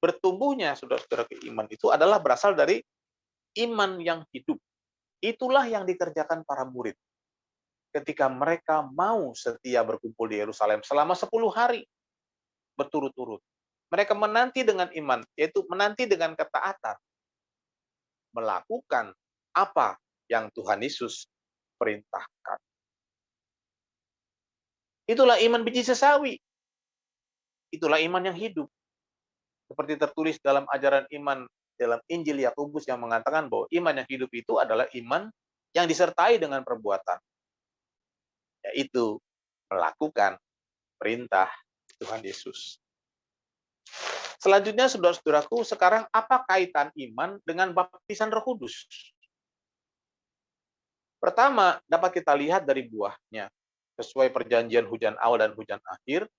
Bertumbuhnya saudara-saudara iman itu adalah berasal dari iman yang hidup. Itulah yang dikerjakan para murid ketika mereka mau setia berkumpul di Yerusalem selama 10 hari berturut-turut. Mereka menanti dengan iman, yaitu menanti dengan ketaatan, melakukan apa yang Tuhan Yesus perintahkan. Itulah iman biji sesawi. Itulah iman yang hidup. Seperti tertulis dalam ajaran iman dalam Injil Yakobus yang mengatakan bahwa iman yang hidup itu adalah iman yang disertai dengan perbuatan, yaitu melakukan perintah Tuhan Yesus. Selanjutnya, saudara-saudaraku, sekarang apa kaitan iman dengan baptisan Roh Kudus? Pertama, dapat kita lihat dari buahnya. Sesuai perjanjian hujan awal dan hujan akhir,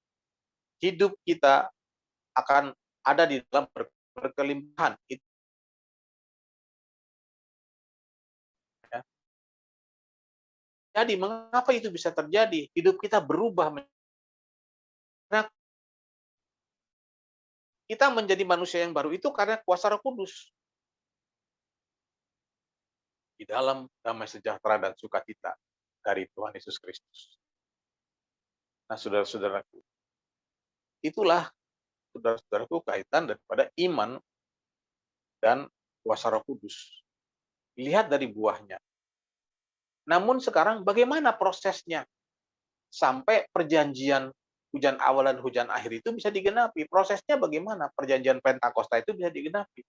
hidup kita akan ada di dalam berkelimpahan. Jadi, mengapa itu bisa terjadi? Hidup kita berubah. Nah, kita menjadi manusia yang baru itu karena kuasa Roh Kudus. Di dalam damai sejahtera dan sukacita dari Tuhan Yesus Kristus. Nah, saudara-saudaraku, itulah saudara-saudaraku kaitan daripada iman dan kuasa Roh Kudus. Lihat dari buahnya. Namun sekarang bagaimana prosesnya sampai perjanjian hujan awal dan hujan akhir itu bisa digenapi? Prosesnya bagaimana? Perjanjian Pentakosta itu bisa digenapi.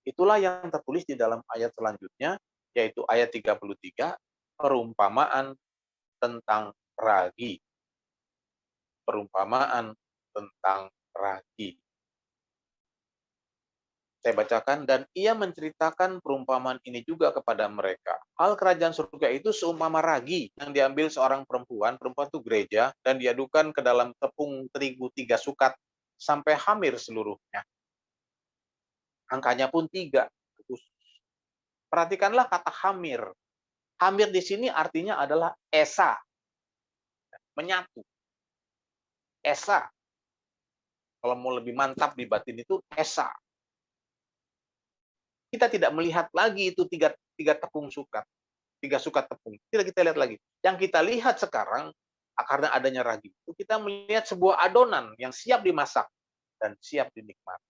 Itulah yang tertulis di dalam ayat selanjutnya, yaitu ayat 33, perumpamaan tentang ragi. Perumpamaan tentang ragi. Saya bacakan, dan ia menceritakan perumpamaan ini juga kepada mereka. Hal kerajaan surga itu seumpama ragi yang diambil seorang perempuan itu gereja, dan diadukan ke dalam tepung terigu 3 sukat sampai hamir seluruhnya. Angkanya pun 3. Perhatikanlah kata hamir. Hamir di sini artinya adalah esa, menyatu. Esa. Kalau mau lebih mantap di batin itu esa. Kita tidak melihat lagi itu tiga tepung sukat, 3 sukat tepung. Tidak kita lihat lagi. Yang kita lihat sekarang, karena adanya ragi itu, kita melihat sebuah adonan yang siap dimasak dan siap dinikmati.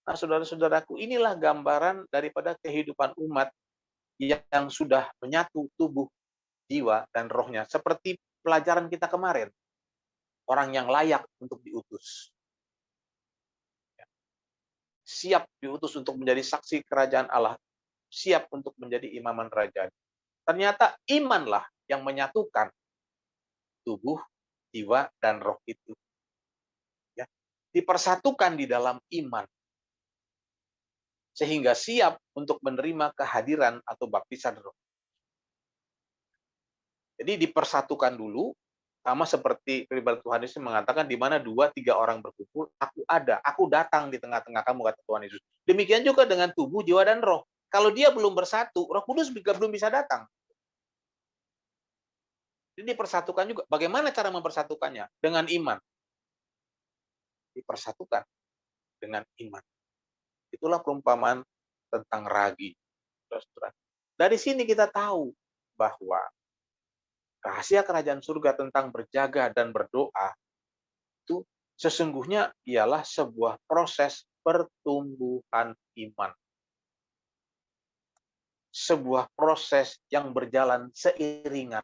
Nah, saudara-saudaraku, inilah gambaran daripada kehidupan umat yang sudah menyatu tubuh, jiwa, dan rohnya. Seperti pelajaran kita kemarin. Orang yang layak untuk diutus. Siap diutus untuk menjadi saksi kerajaan Allah. Siap untuk menjadi imaman kerajaan. Ternyata imanlah yang menyatukan tubuh, jiwa, dan roh itu. Ya, dipersatukan di dalam iman. Sehingga siap untuk menerima kehadiran atau baptisan roh. Jadi dipersatukan dulu, sama seperti firman Tuhan Yesus mengatakan, di mana 2-3 orang berkumpul, aku ada, aku datang di tengah-tengah kamu, kata Tuhan Yesus. Demikian juga dengan tubuh, jiwa, dan roh. Kalau dia belum bersatu, Roh Kudus juga belum bisa datang. Jadi dipersatukan juga. Bagaimana cara mempersatukannya? Dengan iman. Dipersatukan dengan iman. Itulah perumpamaan tentang ragi, saudara. Dari sini kita tahu bahwa rahasia kerajaan surga tentang berjaga dan berdoa itu sesungguhnya ialah sebuah proses pertumbuhan iman. Sebuah proses yang berjalan seiringan.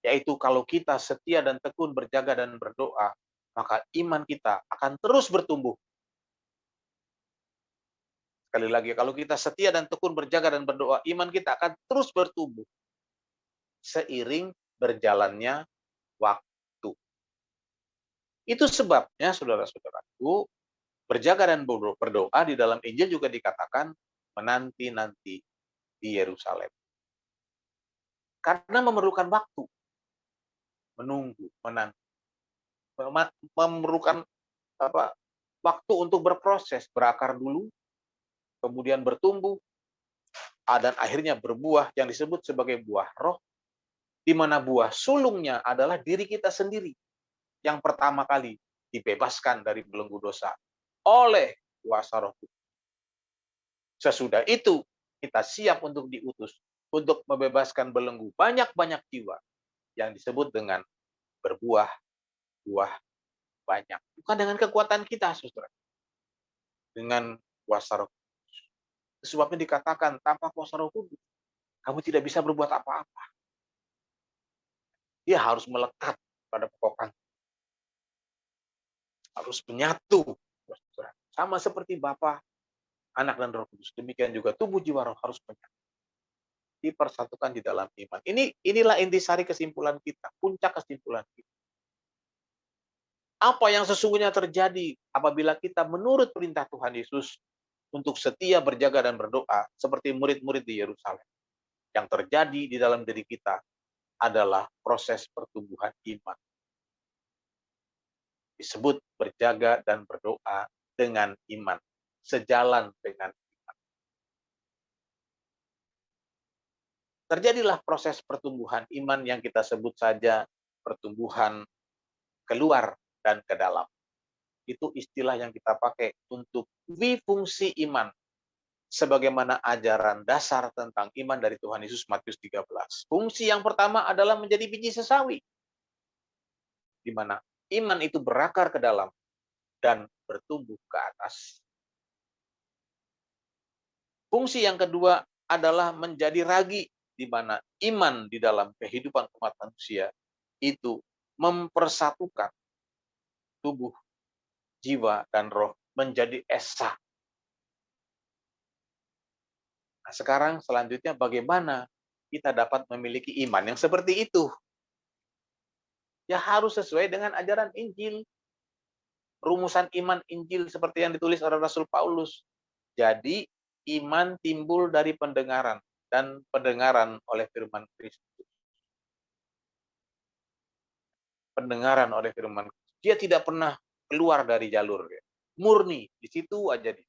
Yaitu kalau kita setia dan tekun berjaga dan berdoa, maka iman kita akan terus bertumbuh. Sekali lagi, kalau kita setia dan tekun berjaga dan berdoa, iman kita akan terus bertumbuh. Seiring berjalannya waktu. Itu sebabnya, saudara-saudaraku, berjaga dan berdoa di dalam Injil juga dikatakan menanti-nanti di Yerusalem. Karena memerlukan waktu. Menunggu, menanti. Memerlukan waktu untuk berproses, berakar dulu, kemudian bertumbuh, dan akhirnya berbuah yang disebut sebagai buah roh, di mana buah sulungnya adalah diri kita sendiri yang pertama kali dibebaskan dari belenggu dosa oleh kuasa Roh Kudus. Sesudah itu kita siap untuk diutus untuk membebaskan belenggu banyak-banyak jiwa yang disebut dengan berbuah buah banyak. Bukan dengan kekuatan kita, saudara. Dengan kuasa Roh Kudus. Sebabnya dikatakan tanpa kuasa Roh Kudus kamu tidak bisa berbuat apa-apa. Dia harus melekat pada pokok, harus menyatu. Sama seperti Bapa, Anak, dan Roh Kudus. Demikian juga tubuh, jiwa, roh harus menyatu. Dipersatukan di dalam iman. Inilah intisari kesimpulan kita, puncak kesimpulan kita. Apa yang sesungguhnya terjadi apabila kita menurut perintah Tuhan Yesus untuk setia berjaga dan berdoa seperti murid-murid di Yerusalem. Yang terjadi di dalam diri kita adalah proses pertumbuhan iman. Disebut berjaga dan berdoa dengan iman. Sejalan dengan iman. Terjadilah proses pertumbuhan iman yang kita sebut saja pertumbuhan keluar dan ke dalam. Itu istilah yang kita pakai untuk fungsi iman. Sebagaimana ajaran dasar tentang iman dari Tuhan Yesus Matius 13. Fungsi yang pertama adalah menjadi biji sesawi. Di mana iman itu berakar ke dalam dan bertumbuh ke atas. Fungsi yang kedua adalah menjadi ragi, di mana iman di dalam kehidupan umat manusia itu mempersatukan tubuh, jiwa, dan roh menjadi esa. Nah, sekarang selanjutnya bagaimana kita dapat memiliki iman yang seperti itu? Ya harus sesuai dengan ajaran Injil. Rumusan iman Injil seperti yang ditulis oleh Rasul Paulus. Jadi, iman timbul dari pendengaran, dan pendengaran oleh firman Kristus. Pendengaran oleh firman Kristus. Dia tidak pernah keluar dari jalur. Murni, di situ aja dia.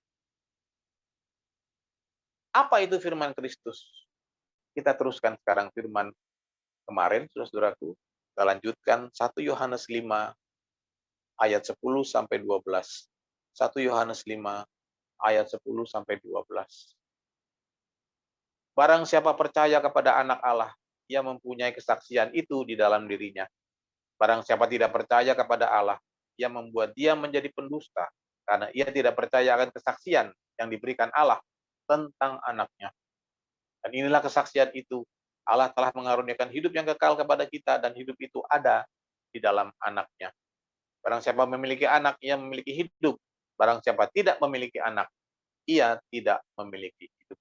Apa itu firman Kristus? Kita teruskan sekarang firman kemarin, saudara-saudaraku. Kita lanjutkan 1 Yohanes 5 ayat 10 sampai 12. 1 Yohanes 5 ayat 10 sampai 12. Barang siapa percaya kepada Anak Allah, ia mempunyai kesaksian itu di dalam dirinya. Barang siapa tidak percaya kepada Allah, ia membuat dia menjadi pendusta, karena ia tidak percaya akan kesaksian yang diberikan Allah tentang Anaknya. Dan inilah kesaksian itu, Allah telah mengaruniakan hidup yang kekal kepada kita, dan hidup itu ada di dalam Anaknya. Barang siapa memiliki anak, ia memiliki hidup. Barang siapa tidak memiliki anak, ia tidak memiliki hidup.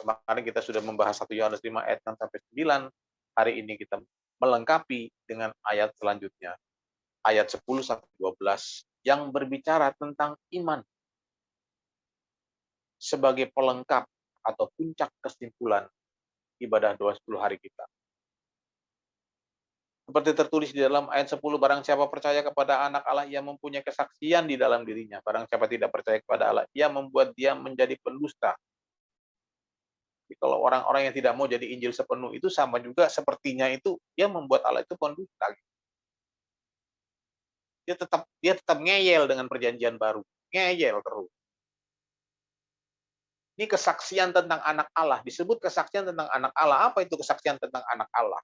Kemarin kita sudah membahas 1 Yohanes 5 ayat 6 sampai 9. Hari ini kita melengkapi dengan ayat selanjutnya. Ayat 10 sampai 12 yang berbicara tentang iman sebagai pelengkap atau puncak kesimpulan ibadah 20 hari kita. Seperti tertulis di dalam ayat 10, barang siapa percaya kepada Anak Allah, ia mempunyai kesaksian di dalam dirinya. Barang siapa tidak percaya kepada Allah, ia membuat dia menjadi pendusta. Tapi kalau orang-orang yang tidak mau jadi Injil sepenuh itu sama juga sepertinya itu dia membuat Allah itu pendusta. Dia tetap ngeyel dengan perjanjian baru. Ngeyel terus. Ini kesaksian tentang anak Allah. Disebut kesaksian tentang anak Allah. Apa itu kesaksian tentang anak Allah?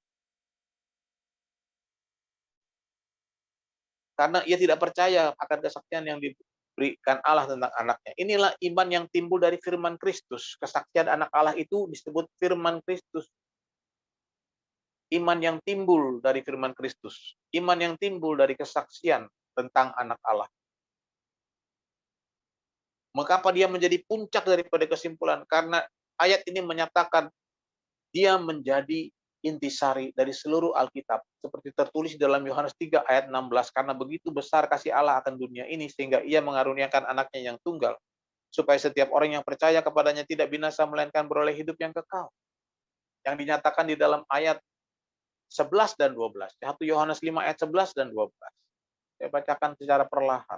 Karena ia tidak percaya akan kesaksian yang diberikan Allah tentang anaknya. Inilah iman yang timbul dari firman Kristus. Kesaksian anak Allah itu disebut firman Kristus. Iman yang timbul dari firman Kristus. Iman yang timbul dari kesaksian tentang anak Allah. Mengapa dia menjadi puncak daripada kesimpulan? Karena ayat ini menyatakan dia menjadi intisari dari seluruh Alkitab. Seperti tertulis dalam Yohanes 3 ayat 16. Karena begitu besar kasih Allah akan dunia ini, sehingga ia mengaruniakan anaknya yang tunggal. Supaya setiap orang yang percaya kepadanya tidak binasa, melainkan beroleh hidup yang kekal. Yang dinyatakan di dalam ayat 11 dan 12. 1 Yohanes 5 ayat 11 dan 12. Saya bacakan secara perlahan.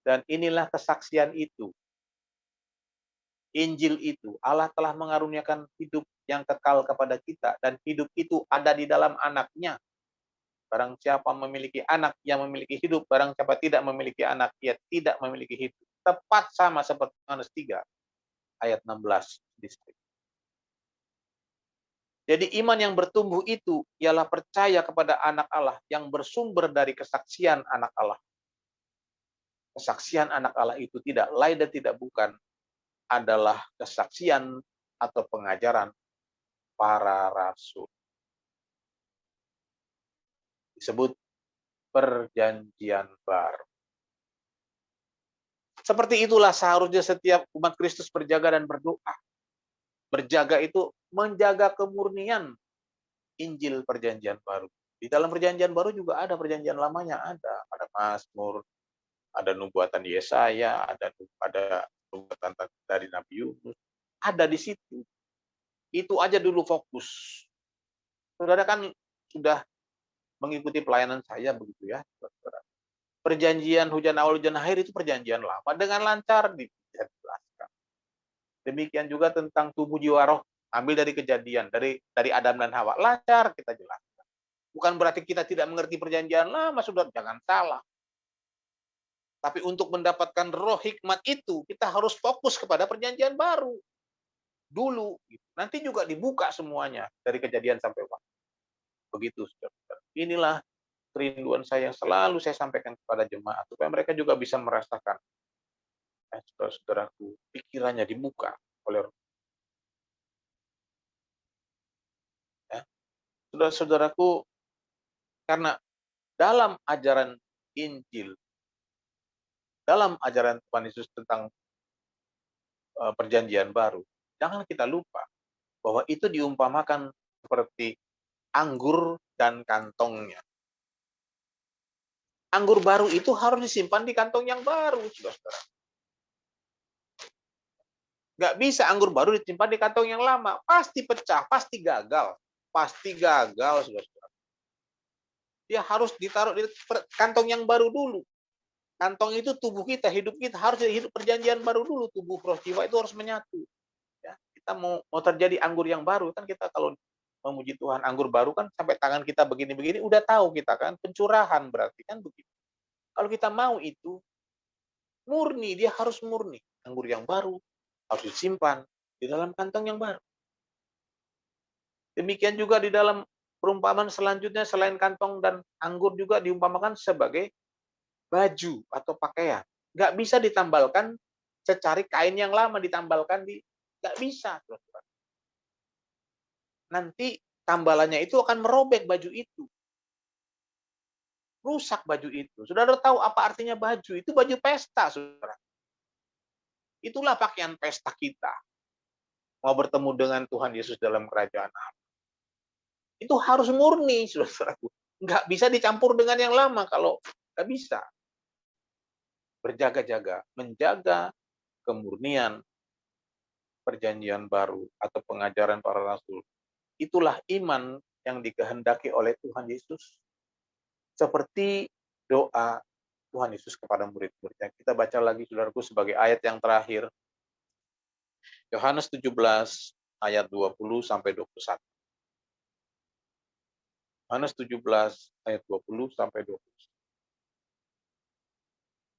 Dan inilah kesaksian itu. Injil itu, Allah telah mengaruniakan hidup yang kekal kepada kita, dan hidup itu ada di dalam anaknya. Barang siapa memiliki anak, ia memiliki hidup. Barang siapa tidak memiliki anak, ia tidak memiliki hidup. Tepat sama seperti Yohanes 3, ayat 16. Jadi iman yang bertumbuh itu ialah percaya kepada anak Allah yang bersumber dari kesaksian anak Allah. Kesaksian anak Allah itu tidak lain dan tidak bukan adalah kesaksian atau pengajaran para rasul. Disebut perjanjian baru. Seperti itulah seharusnya setiap umat Kristus berjaga dan berdoa. Berjaga itu menjaga kemurnian Injil perjanjian baru. Di dalam perjanjian baru juga ada, perjanjian lamanya ada. Ada Mazmur, ada nubuatan Yesaya, ada nubuatan dari Nabi Yunus. Ada di situ. Itu aja dulu fokus. Saudara kan sudah mengikuti pelayanan saya begitu ya. Perjanjian hujan awal hujan akhir itu perjanjian lama dengan lancar dijelaskan. Demikian juga tentang tubuh jiwa roh, ambil dari kejadian, dari Adam dan Hawa, lancar kita jelaskan. Bukan berarti kita tidak mengerti perjanjian lama, saudara, jangan salah. Tapi untuk mendapatkan roh hikmat itu, kita harus fokus kepada perjanjian baru. Dulu. Nanti juga dibuka semuanya, dari kejadian sampai waktu. Begitu, saudara. Inilah kerinduan saya yang selalu saya sampaikan kepada jemaat, supaya mereka juga bisa merasakan, saudara-saudaraku, pikirannya dibuka oleh ya. Saudara-saudaraku, karena dalam ajaran Injil, dalam ajaran Tuhan Yesus tentang perjanjian baru, jangan kita lupa bahwa itu diumpamakan seperti anggur dan kantongnya. Anggur baru itu harus disimpan di kantong yang baru, saudara. Nggak bisa anggur baru disimpan di kantong yang lama. Pasti pecah, pasti gagal. Pasti gagal, saudara. Dia harus ditaruh di kantong yang baru dulu. Kantong itu tubuh kita, hidup kita harus hidup perjanjian baru dulu. Tubuh roh jiwa itu harus menyatu. Ya, kita mau terjadi anggur yang baru, kan kita kalau memuji Tuhan anggur baru kan sampai tangan kita begini-begini, udah tahu kita kan pencurahan berarti kan begitu. Kalau kita mau itu murni, dia harus murni. Anggur yang baru harus disimpan di dalam kantong yang baru. Demikian juga di dalam perumpamaan selanjutnya, selain kantong dan anggur juga diumpamakan sebagai baju atau pakaian. Nggak bisa ditambalkan secari kain yang lama ditambalkan nggak bisa. Nanti tambalannya itu akan merobek baju itu. Rusak baju itu. Saudara tahu apa artinya baju? Itu baju pesta, saudara. Itulah pakaian pesta kita. Mau bertemu dengan Tuhan Yesus dalam kerajaan Allah. Itu harus murni, saudara-saudaraku. Nggak bisa dicampur dengan yang lama kalau nggak bisa. Berjaga-jaga, menjaga kemurnian perjanjian baru atau pengajaran para rasul. Itulah iman yang dikehendaki oleh Tuhan Yesus. Seperti doa Tuhan Yesus kepada murid-muridnya. Kita baca lagi, saudaraku, sebagai ayat yang terakhir. Yohanes 17 ayat 20 sampai 21. Yohanes 17 ayat 20 sampai 21.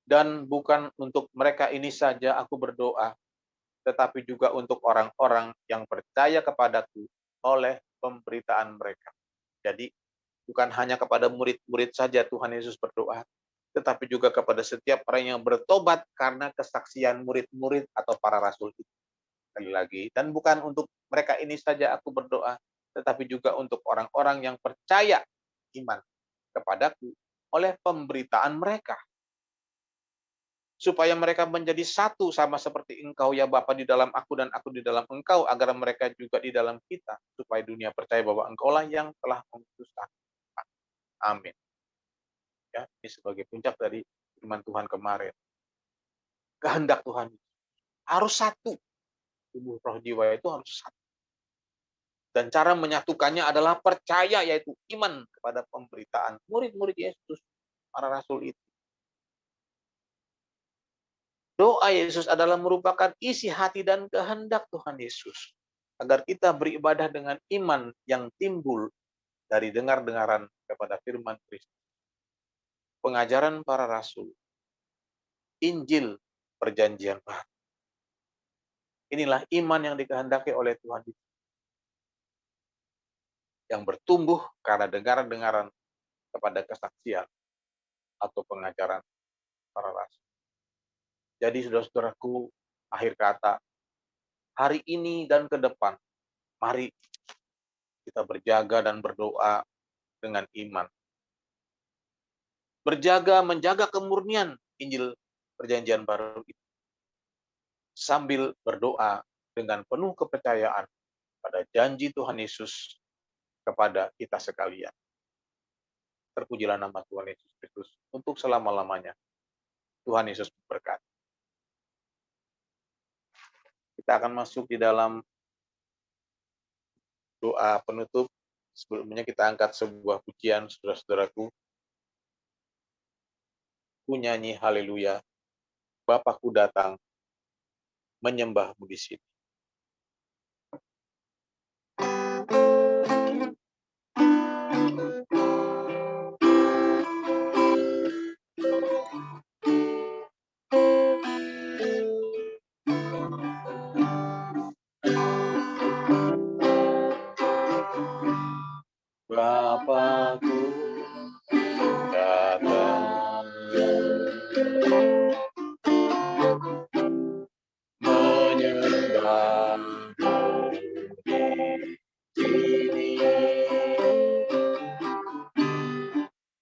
Dan bukan untuk mereka ini saja aku berdoa, tetapi juga untuk orang-orang yang percaya kepadaku oleh pemberitaan mereka. Jadi, bukan hanya kepada murid-murid saja Tuhan Yesus berdoa, tetapi juga kepada setiap orang yang bertobat karena kesaksian murid-murid atau para rasul itu. Sekali lagi, dan bukan untuk mereka ini saja aku berdoa, tetapi juga untuk orang-orang yang percaya iman kepadaku oleh pemberitaan mereka. Supaya mereka menjadi satu sama seperti Engkau ya Bapa di dalam aku dan aku di dalam Engkau, agar mereka juga di dalam kita, supaya dunia percaya bahwa Engkaulah yang telah mengutus aku. Amin. Ya, ini sebagai puncak dari firman Tuhan kemarin. Kehendak Tuhan harus satu. Tubuh roh jiwa itu harus satu. Dan cara menyatukannya adalah percaya, yaitu iman kepada pemberitaan murid-murid Yesus, para rasul itu. Doa Yesus adalah merupakan isi hati dan kehendak Tuhan Yesus, agar kita beribadah dengan iman yang timbul dari dengar-dengaran kepada firman Kristus. Pengajaran para rasul, Injil perjanjian baru. Inilah iman yang dikehendaki oleh Tuhan Yesus, yang bertumbuh karena dengar-dengaran kepada kesaksian atau pengajaran para rasul. Jadi saudara-saudaraku, akhir kata, hari ini dan ke depan, mari kita berjaga dan berdoa dengan iman. Berjaga menjaga kemurnian Injil perjanjian baru itu. Sambil berdoa dengan penuh kepercayaan pada janji Tuhan Yesus kepada kita sekalian. Terpujilah nama Tuhan Yesus Kristus untuk selama-lamanya. Tuhan Yesus berkati. Kita akan masuk di dalam doa penutup. Sebelumnya kita angkat sebuah pujian, saudara-saudaraku. Ku nyanyi haleluya, Bapakku datang, menyembahmu di sini. Bapakku datang, menyembahmu di sini.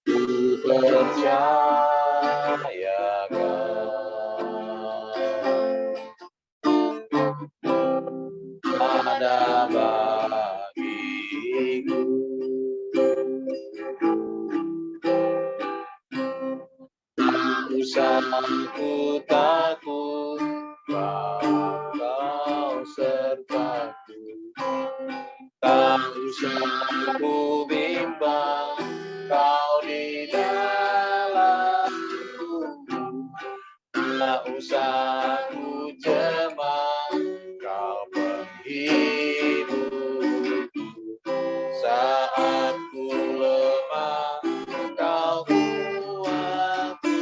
Ku percayakan ada bagiku tak usah ku takut, Kau sertaku. Tak usah ku bimbang, Kau di dalamku. Tak usah ku cemas, Kau penghiburku. Saat ku lemah, Kau kuatku.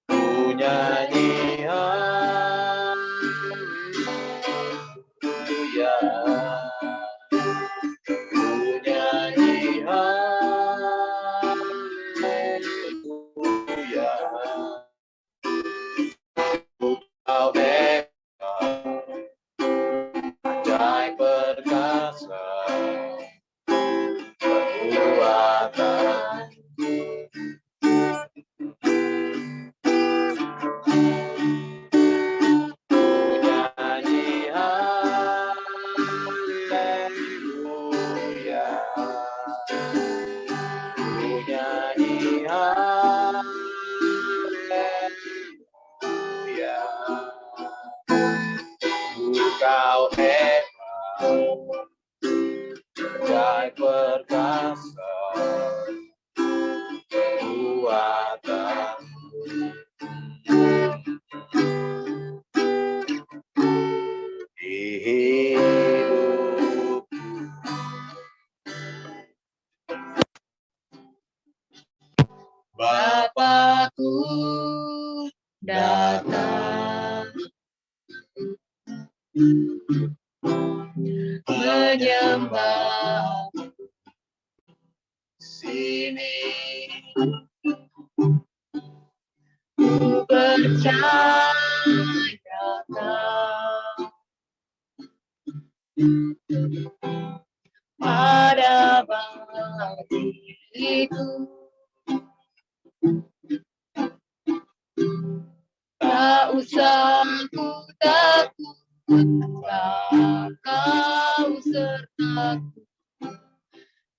Ku nyanyi haleluya, ku nyanyi haleluya. Kau hebat, ajaib perkasa, kekuatan. Ku nyanyi haleluya, ku nyanyi haleluya. Kau hebat, ajaib perkasa, kekuatan. Bapakku datang menyembah sini, ku percayakan pada diriku, tak usah ku takut, tak kau sertaku,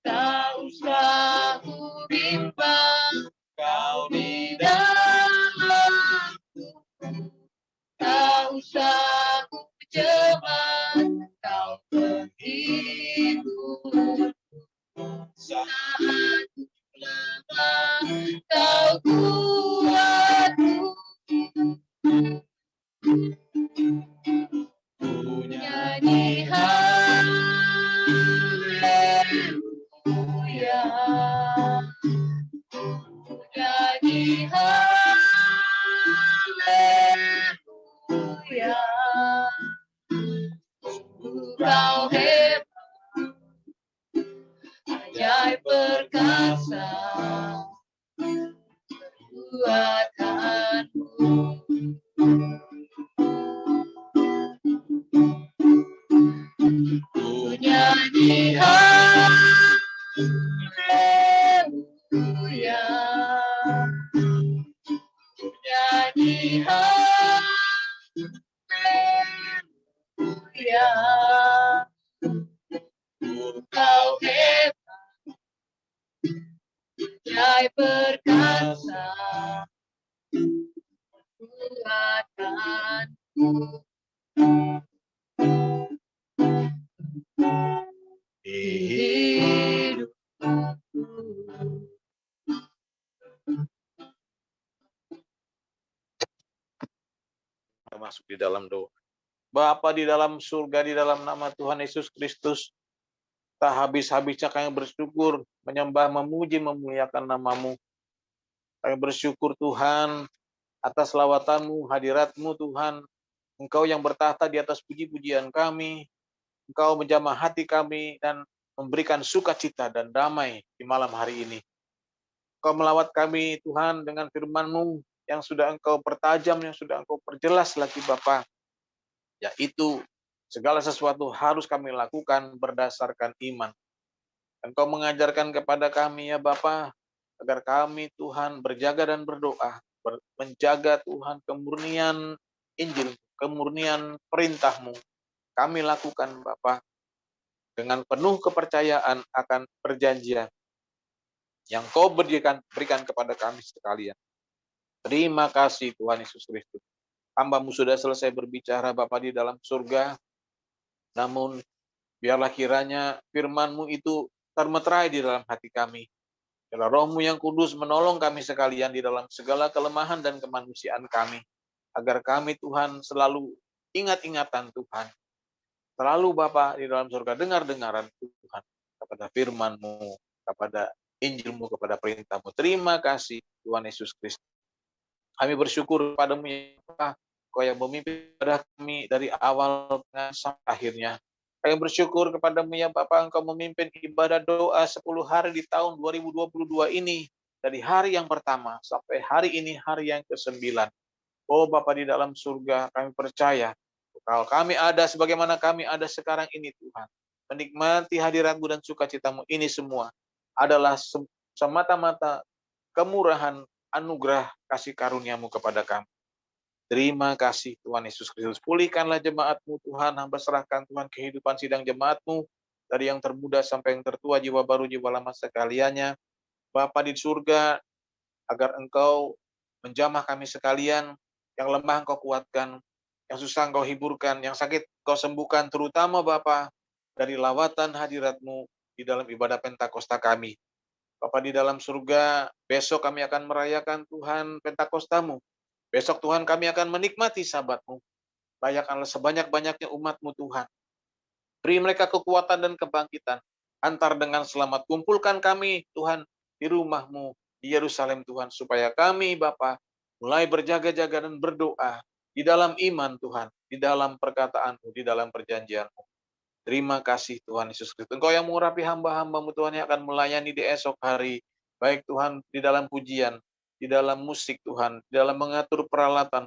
tak usah ku bimbang, kau di dalamku, tak usah ku cemas, kau penghibur saat ku lemah, kau kuatku. Ku nyanyi haleluya, ku nyanyi haleluya. Kau hebat, ajaib perkasa, perbuatanmu. Ku nyanyi haleluya, ku nyanyi haleluya. Kau hebat, ajaib perkasa, perbuatanmu. Di hidupku. Kita masuk di dalam doa. Bapa di dalam surga, di dalam nama Tuhan Yesus Kristus, tak habis-habisnya kami bersyukur, menyembah, memuji, memuliakan nama-Mu. Kami bersyukur Tuhan atas lawatan-Mu, hadirat-Mu Tuhan. Engkau yang bertahta di atas puji-pujian kami. Engkau menjamah hati kami dan memberikan sukacita dan damai di malam hari ini. Engkau melawat kami Tuhan dengan firman-Mu yang sudah Engkau pertajam, yang sudah Engkau perjelas lagi Bapa. Yaitu segala sesuatu harus kami lakukan berdasarkan iman. Engkau mengajarkan kepada kami ya Bapa, agar kami Tuhan berjaga dan berdoa, menjaga Tuhan kemurnian Injil, kemurnian perintah-Mu. Kami lakukan Bapa dengan penuh kepercayaan akan perjanjian yang Kau berikan kepada kami sekalian. Terima kasih Tuhan Yesus Kristus. Hamba-Mu sudah selesai berbicara Bapa di dalam surga, namun biarlah kiranya firman-Mu itu termeterai di dalam hati kami. Biarlah Roh-Mu yang kudus menolong kami sekalian di dalam segala kelemahan dan kemanusiaan kami. Agar kami Tuhan selalu ingat-ingatan Tuhan. Selalu Bapa di dalam surga dengar-dengaran Tuhan. Kepada firman-Mu, kepada Injil-Mu, kepada perintah-Mu. Terima kasih Tuhan Yesus Kristus. Kami bersyukur padamu ya Bapa, Kau yang memimpin pada kami dari awal sampai akhirnya. Kami bersyukur kepadamu ya Bapa, Engkau memimpin ibadah doa 10 hari di tahun 2022 ini. Dari hari yang pertama sampai hari ini, hari yang ke-9. Oh Bapa di dalam surga, kami percaya kalau kami ada sebagaimana kami ada sekarang ini Tuhan. Menikmati hadirat-Mu dan sukacita-Mu ini semua adalah semata-mata kemurahan, anugerah, kasih karunia-Mu kepada kami. Terima kasih Tuhan Yesus Kristus. Pulihkanlah jemaat-Mu Tuhan. Hamba serahkan Tuhan kehidupan sidang jemaat-Mu. Dari yang termuda sampai yang tertua, jiwa baru, jiwa lama sekaliannya. Bapa di surga, agar Engkau menjamah kami sekalian. Yang lemah Engkau kuatkan. Yang susah Engkau hiburkan. Yang sakit Engkau sembuhkan. Terutama Bapa dari lawatan hadirat-Mu di dalam ibadah Pentakosta kami. Bapa di dalam surga, besok kami akan merayakan Tuhan Pentakosta-Mu. Besok Tuhan kami akan menikmati Sabat-Mu. Layakkanlah sebanyak-banyaknya umat-Mu Tuhan. Beri mereka kekuatan dan kebangkitan. Antar dengan selamat. Kumpulkan kami Tuhan di rumah-Mu di Yerusalem Tuhan, supaya kami Bapa mulai berjaga-jaga dan berdoa di dalam iman Tuhan, di dalam perkataan-Mu, di dalam perjanjian-Mu. Terima kasih Tuhan Yesus Kristus. Engkau yang mengurapi hamba-hamba-Mu Tuhan yang akan melayani di esok hari. Baik Tuhan di dalam pujian, di dalam musik Tuhan, di dalam mengatur peralatan,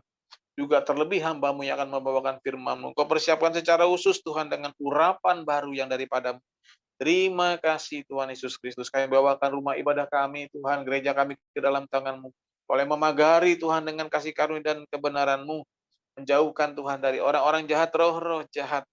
juga terlebih hamba-Mu yang akan membawakan firman-Mu. Engkau persiapkan secara khusus Tuhan dengan urapan baru yang daripada. Terima kasih Tuhan Yesus Kristus. Kami bawakan rumah ibadah kami, Tuhan, gereja kami ke dalam tangan-Mu. Oleh memagari Tuhan dengan kasih karunia dan kebenaran-Mu. Menjauhkan Tuhan dari orang-orang jahat, roh-roh jahat.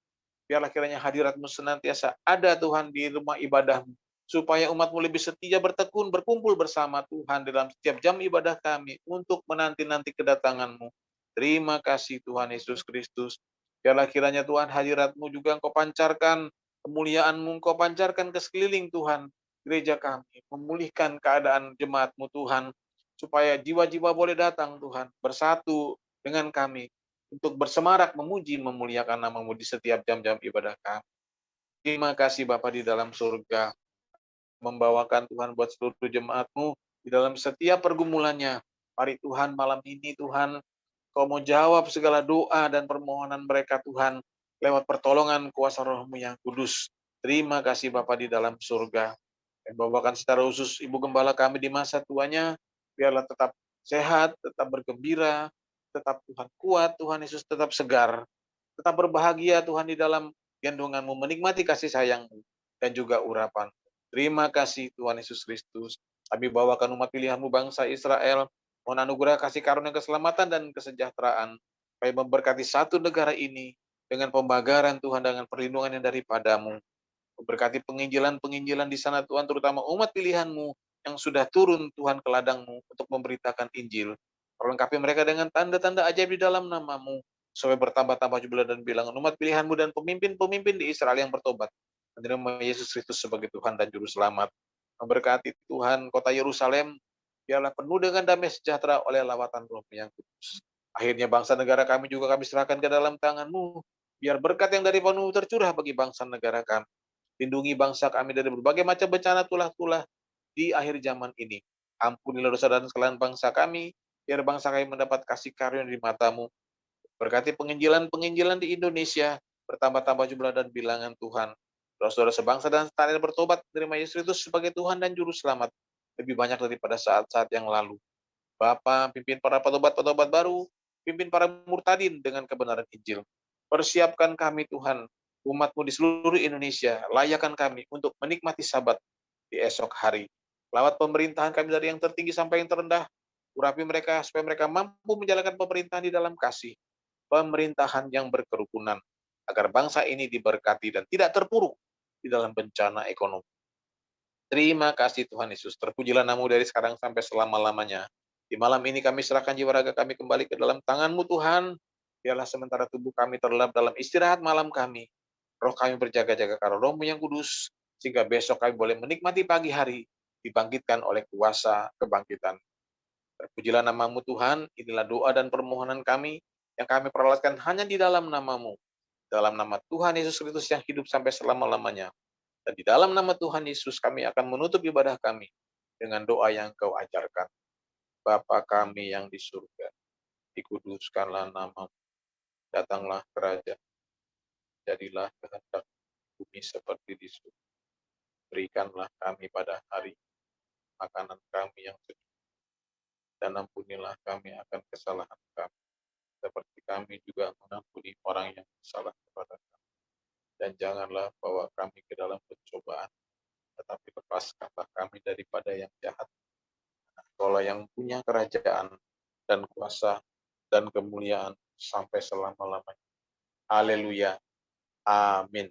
Biarlah kiranya hadirat-Mu senantiasa ada Tuhan di rumah ibadah-Mu. Supaya umat-Mu lebih setia bertekun, berkumpul bersama Tuhan dalam setiap jam ibadah kami untuk menanti-nanti kedatangan-Mu. Terima kasih Tuhan Yesus Kristus. Biarlah kiranya Tuhan hadirat-Mu juga Engkau pancarkan, kemuliaan-Mu Engkau pancarkan ke sekeliling Tuhan gereja kami, memulihkan keadaan jemaat-Mu Tuhan, supaya jiwa-jiwa boleh datang Tuhan, bersatu dengan kami, untuk bersemarak memuji memuliakan nama-Mu di setiap jam-jam ibadah kami. Terima kasih Bapa di dalam surga, membawakan Tuhan buat seluruh jemaat-Mu di dalam setiap pergumulannya. Mari Tuhan malam ini Tuhan, Kau mau jawab segala doa dan permohonan mereka Tuhan, lewat pertolongan kuasa Roh-Mu yang kudus. Terima kasih Bapa di dalam surga. Dan bawakan secara khusus Ibu Gembala kami di masa tuanya, biarlah tetap sehat, tetap bergembira, tetap Tuhan kuat, Tuhan Yesus tetap segar, tetap berbahagia Tuhan di dalam gendongan-Mu, menikmati kasih sayang-Mu dan juga urapan. Terima kasih Tuhan Yesus Kristus. Kami bawakan umat pilihan-Mu bangsa Israel, mohon anugerah kasih karunia keselamatan dan kesejahteraan, supaya memberkati satu negara ini dengan pembagaran Tuhan, dengan perlindungan yang daripada-Mu. Memberkati penginjilan-penginjilan di sana Tuhan, terutama umat pilihan-Mu yang sudah turun Tuhan ke ladang-Mu untuk memberitakan Injil. Perlengkapi mereka dengan tanda-tanda ajaib di dalam nama-Mu, supaya bertambah-tambah jumlah dan bilangan umat pilihan-Mu dan pemimpin-pemimpin di Israel yang bertobat, menerima Yesus Kristus sebagai Tuhan dan Juru Selamat. Memberkati Tuhan kota Yerusalem, biarlah penuh dengan damai sejahtera oleh lawatan Roh yang kudus. Akhirnya bangsa negara kami juga kami serahkan ke dalam tangan-Mu, biar berkat yang dari Mu tercurah bagi bangsa negara kami. Lindungi bangsa kami dari berbagai macam bencana tulah-tulah di akhir zaman ini. Ampunilah dosa dan kesalahan bangsa kami, biar bangsa kami mendapat kasih karunia di mata-Mu. Berkati penginjilan-penginjilan di Indonesia, bertambah-tambah jumlah dan bilangan Tuhan. Saudara sebangsa dan setanah bertobat, menerima Yesus Kristus sebagai Tuhan dan Juru Selamat, lebih banyak daripada saat-saat yang lalu. Bapa, pimpin para petobat-petobat baru, pimpin para murtadin dengan kebenaran Injil. Persiapkan kami Tuhan, umat-Mu di seluruh Indonesia, layakkan kami untuk menikmati Sabat di esok hari. Lawat pemerintahan kami dari yang tertinggi sampai yang terendah, urapi mereka supaya mereka mampu menjalankan pemerintahan di dalam kasih, pemerintahan yang berkerukunan, agar bangsa ini diberkati dan tidak terpuruk di dalam bencana ekonomi. Terima kasih Tuhan Yesus, terpujilah nama-Mu dari sekarang sampai selama-lamanya. Di malam ini kami serahkan jiwa raga kami kembali ke dalam tangan-Mu Tuhan. Biarlah sementara tubuh kami terlelap dalam istirahat malam kami. Roh kami berjaga-jaga karena Roh-Mu yang kudus, sehingga besok kami boleh menikmati pagi hari, dibangkitkan oleh kuasa kebangkitan. Terpujilah nama-Mu Tuhan, inilah doa dan permohonan kami, yang kami perlatkan hanya di dalam nama-Mu. Dalam nama Tuhan Yesus Kristus yang hidup sampai selama-lamanya. Dan di dalam nama Tuhan Yesus kami akan menutup ibadah kami dengan doa yang Kau ajarkan. Bapa kami yang di surga, dikuduskanlah nama-Mu, datanglah kerajaan, jadilah kehendak bumi seperti di surga. Berikanlah kami pada hari makanan kami yang sedia, dan ampunilah kami akan kesalahan kami, seperti kami juga mengampuni orang yang bersalah kepada kami. Dan janganlah bawa kami ke dalam pencobaan, tetapi lepaskanlah kami daripada yang jahat. Kaulah yang punya kerajaan dan kuasa dan kemuliaan sampai selama-lamanya. Haleluya. Amin.